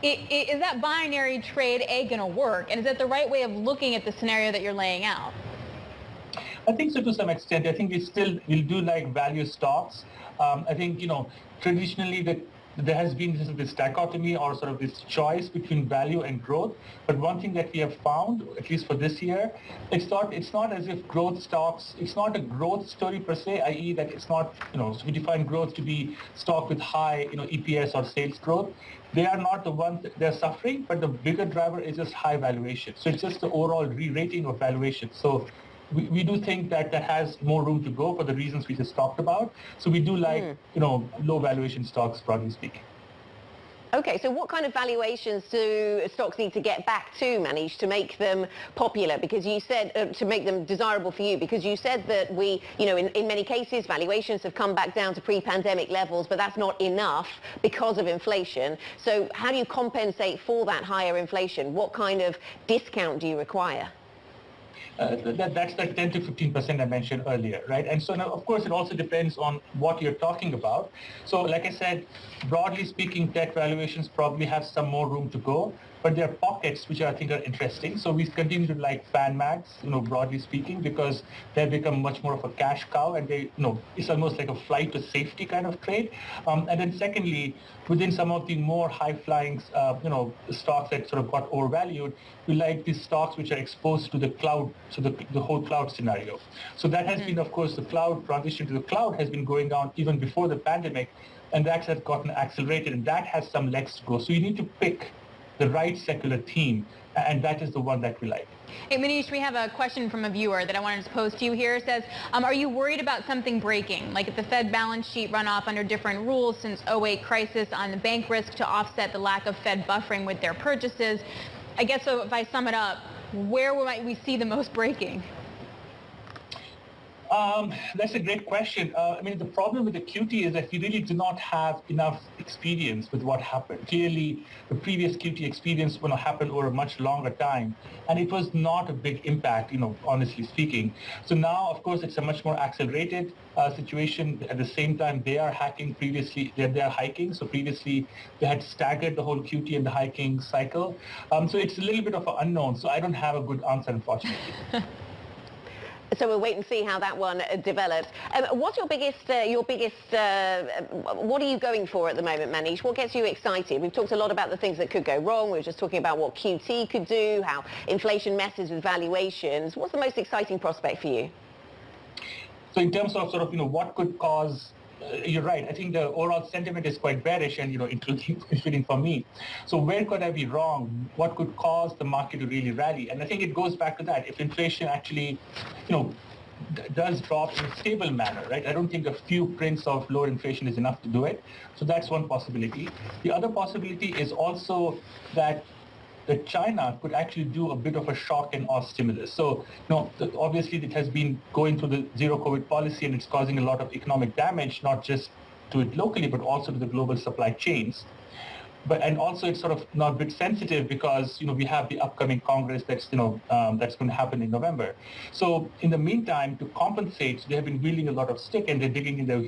Is that binary trade going to work? And is that the right way of looking at the scenario that you're laying out? I think so to some extent. I think we'll do like value stocks. I think, traditionally there has been this dichotomy or sort of this choice between value and growth. But one thing that we have found, at least for this year, it's not as if growth stocks, it's not a growth story per se, i.e. that it's not, so we define growth to be stock with high, EPS or sales growth. They are not the ones they're suffering, but the bigger driver is just high valuation. So it's just the overall re-rating of valuation. So we do think that has more room to go for the reasons we just talked about. So we do like, low valuation stocks, broadly speaking. Okay, so what kind of valuations do stocks need to get back to, Manish, to make them popular? Because you said, to make them desirable for you, because you said that in many cases, valuations have come back down to pre-pandemic levels, but that's not enough because of inflation. So how do you compensate for that higher inflation? What kind of discount do you require? That's the 10 to 15% I mentioned earlier, right? And so now, of course, it also depends on what you're talking about. So like I said, broadly speaking, tech valuations probably have some more room to go, but there are pockets which I think are interesting. So we continue to like FanMax, broadly speaking, because they've become much more of a cash cow, and it's almost like a flight to safety kind of trade. And then secondly, within some of the more high-flying, stocks that sort of got overvalued, we like these stocks which are exposed to the cloud, so the whole cloud scenario. So that has been, of course, the cloud transition to the cloud has been going on even before the pandemic, and that has gotten accelerated, and that has some legs to go. So you need to pick the right secular theme, and that is the one that we like. Hey, Manish, we have a question from a viewer that I wanted to pose to you here. It says, are you worried about something breaking, like if the Fed balance sheet run off under different rules since 2008 crisis on the bank risk to offset the lack of Fed buffering with their purchases? I guess so if I sum it up, where might we see the most breaking? That's a great question. The problem with the QT is that we really do not have enough experience with what happened. Clearly, the previous QT experience happened over a much longer time, and it was not a big impact, honestly speaking. So now, of course, it's a much more accelerated situation. At the same time, they are hacking previously, they are hiking. So previously, they had staggered the whole QT and the hiking cycle. So it's a little bit of an unknown. So I don't have a good answer, unfortunately. So we'll wait and see how that one develops. What's your biggest, what are you going for at the moment, Manish? What gets you excited? We've talked a lot about the things that could go wrong. We were just talking about what QT could do, how inflation messes with valuations. What's the most exciting prospect for you? So in terms of what could cause, you're right. I think the overall sentiment is quite bearish, and including for me. So where could I be wrong? What could cause the market to really rally? And I think it goes back to that. If inflation actually, does drop in a stable manner, right? I don't think a few prints of lower inflation is enough to do it. So that's one possibility. The other possibility is also that China could actually do a bit of a shock and awe stimulus. So, obviously it has been going through the zero COVID policy, and it's causing a lot of economic damage, not just to it locally, but also to the global supply chains. And also it's sort of not a bit sensitive because, we have the upcoming Congress that's going to happen in November. So in the meantime, to compensate, they have been wielding a lot of stick, and they're digging in their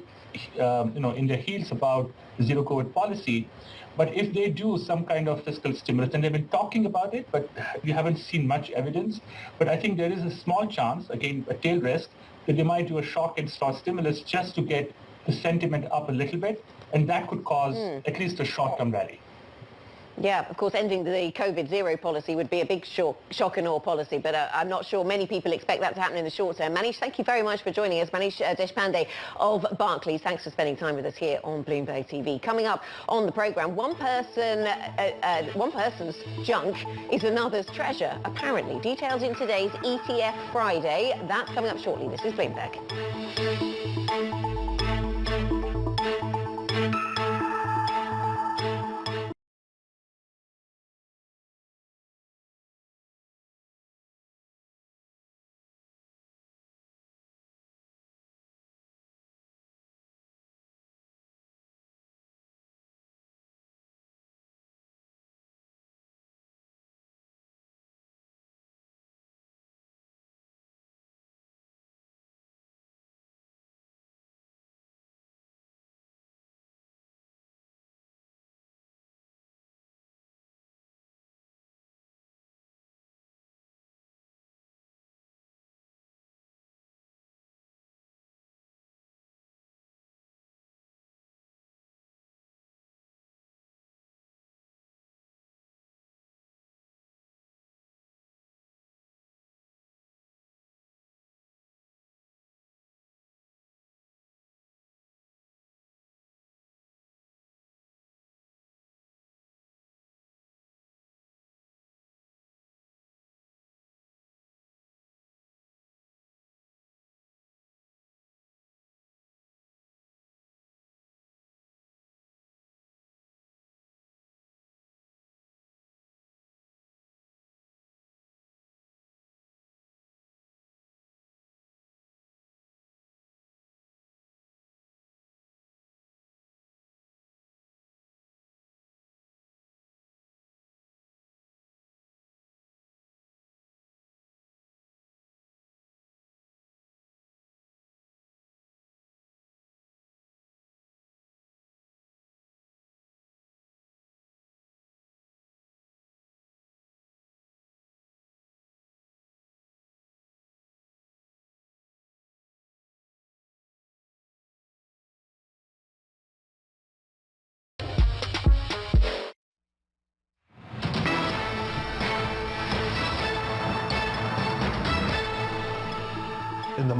heels about the zero COVID policy. But if they do some kind of fiscal stimulus, and they've been talking about it, but we haven't seen much evidence. But I think there is a small chance, again, a tail risk, that they might do a shock and start stimulus just to get the sentiment up a little bit. And that could cause at least a short-term rally. Yeah, of course, ending the COVID zero policy would be a big shock and awe policy, but I'm not sure many people expect that to happen in the short term. Manish, thank you very much for joining us. Manish Deshpande of Barclays, thanks for spending time with us here on Bloomberg TV. Coming up on the programme, one person's junk is another's treasure, apparently. Details in today's ETF Friday. That's coming up shortly. This is Bloomberg.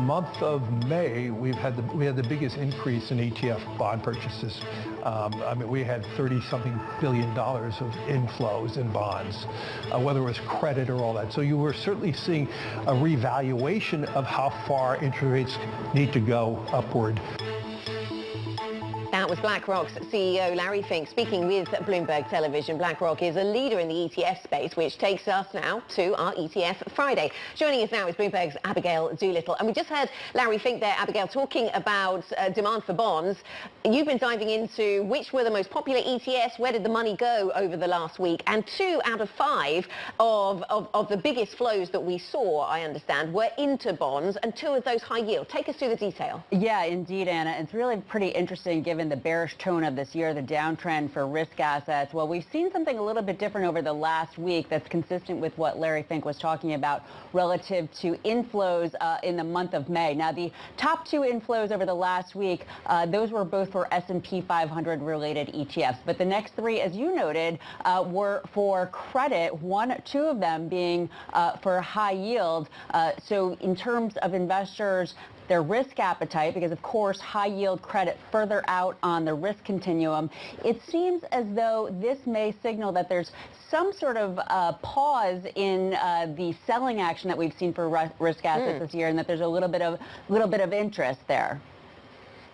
month of May, we had the biggest increase in ETF bond purchases. I mean, we had $30-something billion of inflows in bonds, whether it was credit or all that. So you were certainly seeing a revaluation of how far interest rates need to go upward. That was BlackRock's CEO Larry Fink speaking with Bloomberg Television. BlackRock is a leader in the ETF space, which takes us now to our ETF Friday. Joining us now is Bloomberg's Abigail Doolittle. And we just heard Larry Fink there, Abigail, talking about demand for bonds. You've been diving into which were the most popular ETFs, where did the money go over the last week? And 2 out of 5 of the biggest flows that we saw, I understand, were into bonds, and 2 of those high yield. Take us through the detail. Yeah, indeed, Anna. It's really pretty interesting given the bearish tone of this year, the downtrend for risk assets. Well, we've seen something a little bit different over the last week that's consistent with what Larry Fink was talking about relative to inflows in the month of May. Now, the top 2 inflows over the last week, those were both for S&P 500 related ETFs. But the next 3, as you noted, were for credit, 2 of them being for high yield. So in terms of investors, their risk appetite, because of course high yield credit further out on the risk continuum, it seems as though this may signal that there's some sort of pause in the selling action that we've seen for risk assets this year, and that there's a little bit of interest there.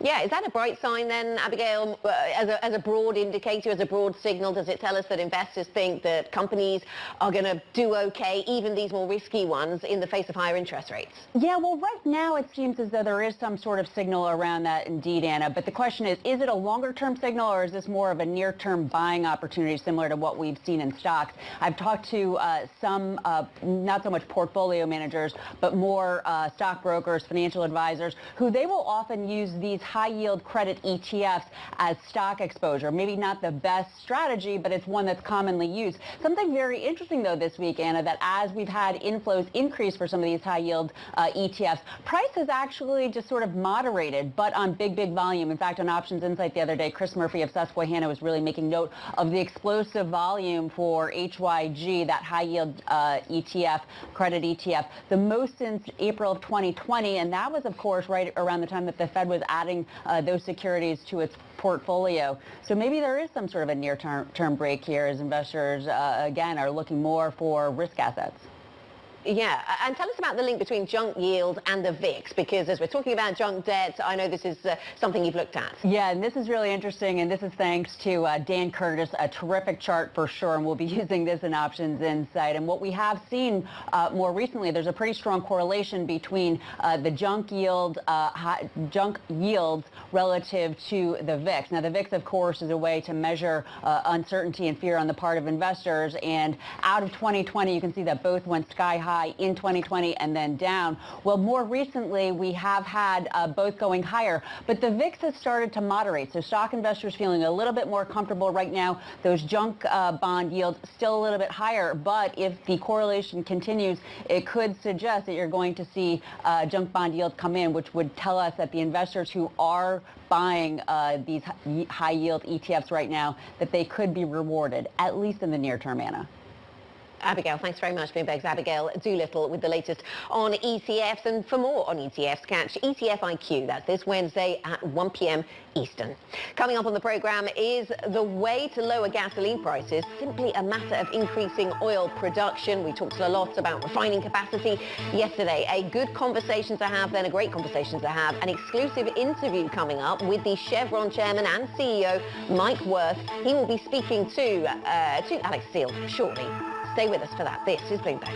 Yeah, is that a bright sign then, Abigail, as a broad indicator, as a broad signal? Does it tell us that investors think that companies are going to do okay, even these more risky ones, in the face of higher interest rates? Yeah, well, right now it seems as though there is some sort of signal around that indeed, Anna. But the question is it a longer-term signal, or is this more of a near-term buying opportunity similar to what we've seen in stocks? I've talked to some, not so much portfolio managers, but more stockbrokers, financial advisors, who they will often use these high-yield credit ETFs as stock exposure. Maybe not the best strategy, but it's one that's commonly used. Something very interesting, though, this week, Anna, that as we've had inflows increase for some of these high-yield ETFs, price has actually just sort of moderated, but on big volume. In fact, on Options Insight the other day, Chris Murphy of Susquehanna was really making note of the explosive volume for HYG, that high-yield ETF, credit ETF, the most since April of 2020, and that was, of course, right around the time that the Fed was adding those securities to its portfolio. So maybe there is some sort of a near-term break here as investors, again, are looking more for risk assets. Yeah, and tell us about the link between junk yield and the VIX, because as we're talking about junk debt, I know this is something you've looked at. Yeah, and this is really interesting, and this is thanks to Dan Curtis, a terrific chart for sure, and we'll be using this in Options Insight. And what we have seen more recently, there's a pretty strong correlation between the junk yields relative to the VIX. Now, the VIX, of course, is a way to measure uncertainty and fear on the part of investors, and out of 2020, you can see that both went sky high in 2020 and then down. Well, more recently, we have had both going higher, but the VIX has started to moderate. So stock investors feeling a little bit more comfortable right now. Those junk bond yields still a little bit higher, but if the correlation continues, it could suggest that you're going to see junk bond yields come in, which would tell us that the investors who are buying these high yield ETFs right now, that they could be rewarded, at least in the near term, Anna. Abigail, thanks very much. Bloomberg's Abigail Doolittle with the latest on ETFs. And for more on ETFs, catch ETF IQ. That's this Wednesday at 1 p.m. Eastern. Coming up on the program, is the way to lower gasoline prices simply a matter of increasing oil production? We talked a lot about refining capacity yesterday. A good conversation to have, then a great conversation to have. An exclusive interview coming up with the Chevron chairman and CEO, Mike Wirth. He will be speaking to Alex Steele shortly. Stay with us for that. This is Bloomberg.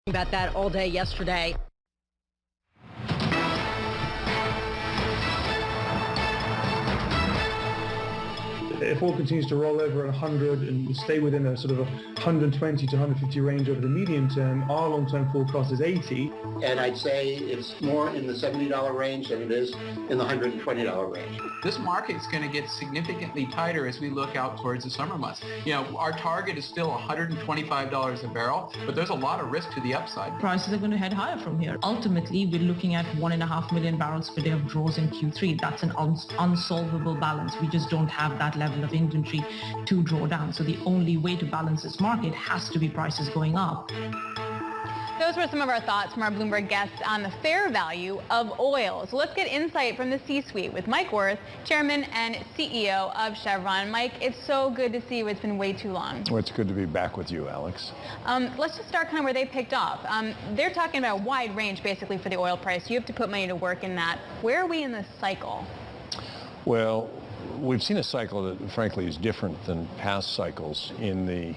About that all day yesterday. If oil continues to roll over at 100 and stay within a sort of a 120 to 150 range over the medium term, our long-term forecast is 80. And I'd say it's more in the $70 range than it is in the $120 range. This market's going to get significantly tighter as we look out towards the summer months. You know, our target is still $125 a barrel, but there's a lot of risk to the upside. Prices are going to head higher from here. Ultimately, we're looking at 1.5 million barrels per day of draws in Q3. That's an unsolvable balance. We just don't have that level of inventory to draw down. So the only way to balance this market has to be prices going up. Those were some of our thoughts from our Bloomberg guests on the fair value of oil. So let's get insight from the C-suite with Mike Wirth, Chairman and CEO of Chevron. Mike, it's so good to see you. It's been way too long. Well, it's good to be back with you, Alex. Let's just start kind of where they picked up. They're talking about a wide range basically for the oil price. You have to put money to work in that. Where are we in this cycle? Well, we've seen a cycle that, frankly, is different than past cycles. In the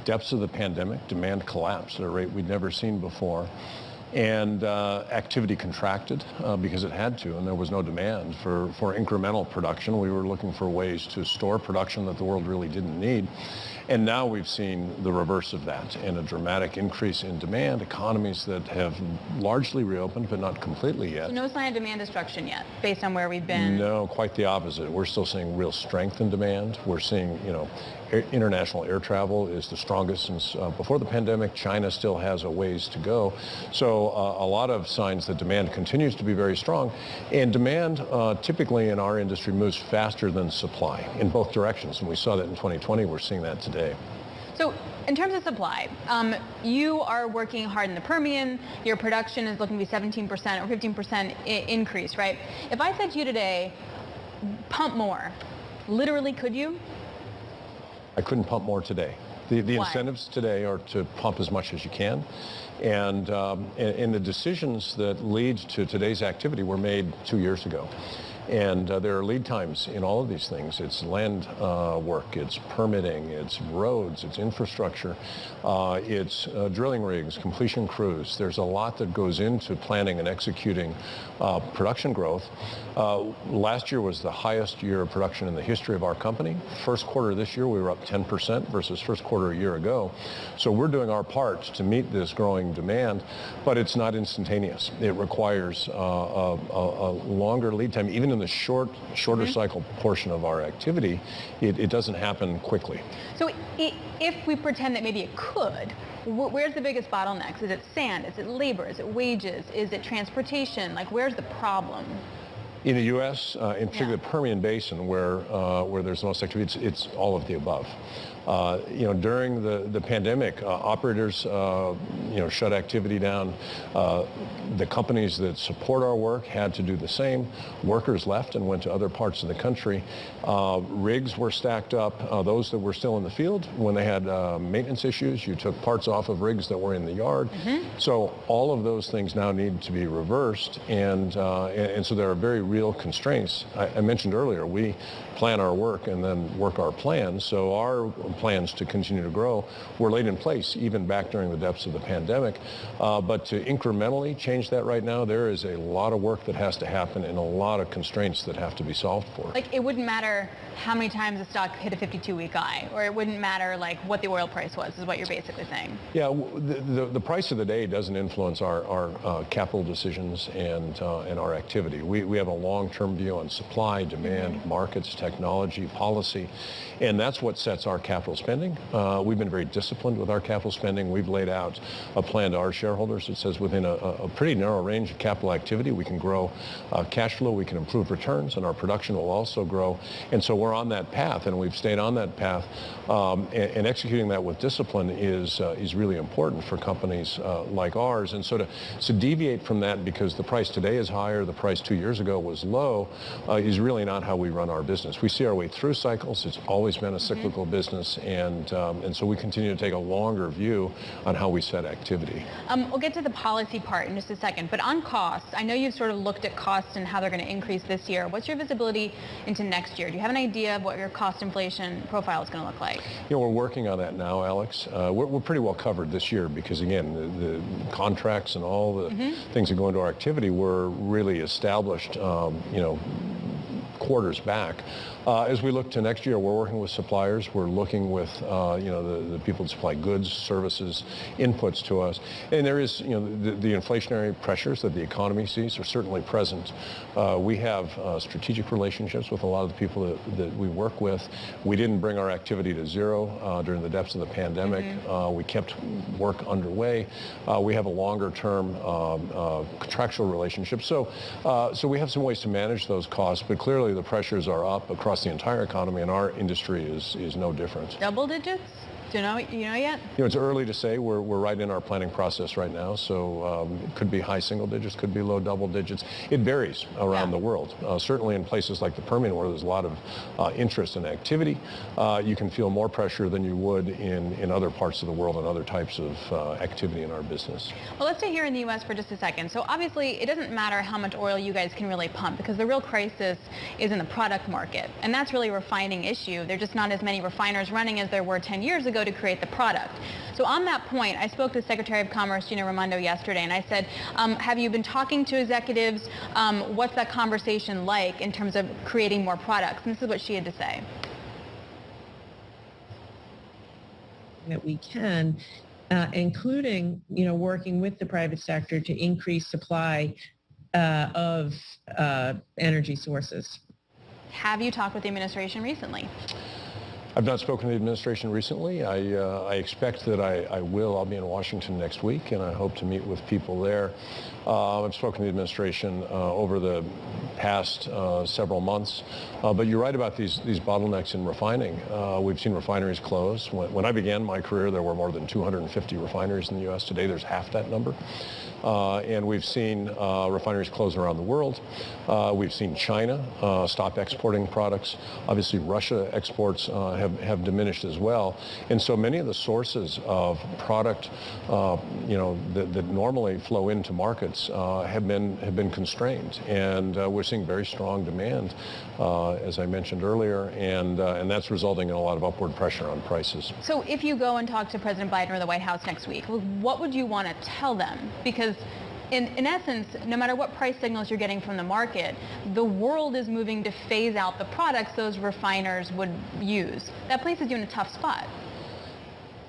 depths of the pandemic, demand collapsed at a rate we'd never seen before, and activity contracted because it had to, and there was no demand for incremental production. We were looking for ways to store production that the world really didn't need. And now we've seen the reverse of that and a dramatic increase in demand, economies that have largely reopened, but not completely yet. So no sign of demand destruction yet, based on where we've been? No, quite the opposite. We're still seeing real strength in demand. We're seeing, international air travel is the strongest since before the pandemic. China still has a ways to go. So a lot of signs that demand continues to be very strong. And demand typically in our industry moves faster than supply in both directions. And we saw that in 2020. We're seeing that today. So in terms of supply, you are working hard in the Permian. Your production is looking to be 17% or 15% increase, right? If I said to you today, pump more, literally, could you? I couldn't pump more today. The incentives today are to pump as much as you can. And the decisions that lead to today's activity were made 2 years ago. And there are lead times in all of these things. It's land work, it's permitting, it's roads, it's infrastructure, it's drilling rigs, completion crews. There's a lot that goes into planning and executing production growth. Last year was the highest year of production in the history of our company. First quarter this year, we were up 10% versus first quarter a year ago. So we're doing our part to meet this growing demand, but it's not instantaneous. It requires a longer lead time. Even in the shorter cycle portion of our activity, it doesn't happen quickly. So if we pretend that maybe it could, where's the biggest bottlenecks? Is it sand? Is it labor? Is it wages? Is it transportation? Like, where's the problem? In the U.S., in particular the Permian Basin, where there's the most activity, it's all of the above. During the pandemic, operators, shut activity down. The companies that support our work had to do the same. Workers left and went to other parts of the country. Rigs were stacked up. Those that were still in the field, when they had maintenance issues, you took parts off of rigs that were in the yard. So all of those things now need to be reversed, and so there are very real constraints. I mentioned earlier, we plan our work and then work our plans. So our plans to continue to grow were laid in place even back during the depths of the pandemic. But to incrementally change that right now, there is a lot of work that has to happen and a lot of constraints that have to be solved for. Like, it wouldn't matter how many times the stock hit a 52-week high, or it wouldn't matter like what the oil price was, is what you're basically saying. Yeah, the price of the day doesn't influence our capital decisions and our activity. We have a long-term view on supply, demand, markets, technology, policy, and that's what sets our capital spending. We've been very disciplined with our capital spending. We've laid out a plan to our shareholders that says within a pretty narrow range of capital activity, we can grow cash flow, we can improve returns, and our production will also grow. And so we're on that path, and we've stayed on that path. And executing that with discipline is really important for companies like ours. And so to deviate from that because the price today is higher, the price 2 years ago was is low is really not how we run our business. We see our way through cycles. It's always been a cyclical business, and so we continue to take a longer view on how we set activity. We'll get to the policy part in just a second, but on costs, I know you've sort of looked at costs and how they're going to increase this year. What's your visibility into next year? Do you have an idea of what your cost inflation profile is going to look like? You know, we're working on that now, Alex. We're pretty well covered this year because, again, the contracts and all the things that go into our activity were really established, quarters back. As we look to next year, we're working with suppliers. We're looking with, the people that supply goods, services, inputs to us. And there is, the inflationary pressures that the economy sees are certainly present. We have strategic relationships with a lot of the people that we work with. We didn't bring our activity to zero during the depths of the pandemic. We kept work underway. We have a longer-term contractual relationship. So we have some ways to manage those costs, but clearly the pressures are up across the entire economy, and our industry is no different. Double digits? Do you know yet? It's early to say. We're right in our planning process right now, so it could be high single digits, could be low double digits. It varies around the world. Certainly in places like the Permian, where there's a lot of interest and activity, you can feel more pressure than you would in other parts of the world and other types of activity in our business. Well, let's stay here in the U.S. for just a second. So obviously, it doesn't matter how much oil you guys can really pump, because the real crisis is in the product market, and that's really a refining issue. There are just not as many refiners running as there were 10 years ago to create the product. So on that point, I spoke to Secretary of Commerce Gina Raimondo yesterday, and I said, have you been talking to executives? What's that conversation like in terms of creating more products? And this is what she had to say. That we can, including, working with the private sector to increase supply of energy sources. Have you talked with the administration recently? I've not spoken to the administration recently. I expect that I will. I'll be in Washington next week, and I hope to meet with people there. I've spoken to the administration over the past several months. But you're right about these bottlenecks in refining. We've seen refineries close. When I began my career, there were more than 250 refineries in the U.S. Today, there's half that number. And we've seen refineries close around the world. We've seen China stop exporting products. Obviously, Russia exports have diminished as well. And so many of the sources of product, that normally flow into markets have been constrained. And we're seeing very strong demand, as I mentioned earlier, and that's resulting in a lot of upward pressure on prices. So if you go and talk to President Biden or the White House next week, what would you want to tell them? Because in essence, no matter what price signals you're getting from the market, the world is moving to phase out the products those refiners would use. That places you in a tough spot.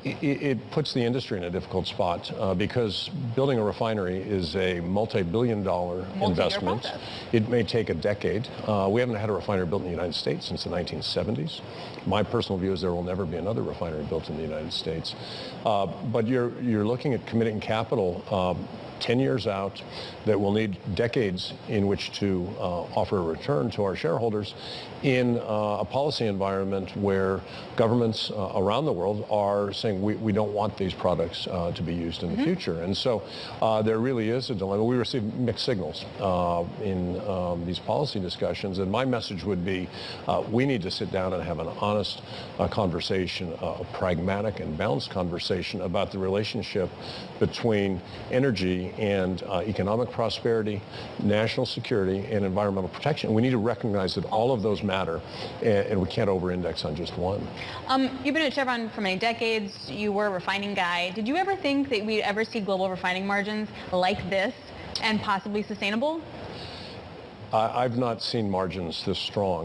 It puts the industry in a difficult spot because building a refinery is a multi-billion-dollar investment. Process. It may take a decade. We haven't had a refinery built in the United States since the 1970s. My personal view is there will never be another refinery built in the United States. But you're looking at committing capital 10 years out that will need decades in which to offer a return to our shareholders in a policy environment where governments around the world are saying we don't want these products to be used in the future. And so there really is a dilemma. We receive mixed signals in these policy discussions, and my message would be we need to sit down and have an honest conversation, a pragmatic and balanced conversation about the relationship between energy and economic prosperity, national security, and environmental protection. We need to recognize that all of those matter, and we can't over-index on just one. You've been at Chevron for many decades. You were a refining guy. Did you ever think that we'd ever see global refining margins like this and possibly sustainable? I've not seen margins this strong.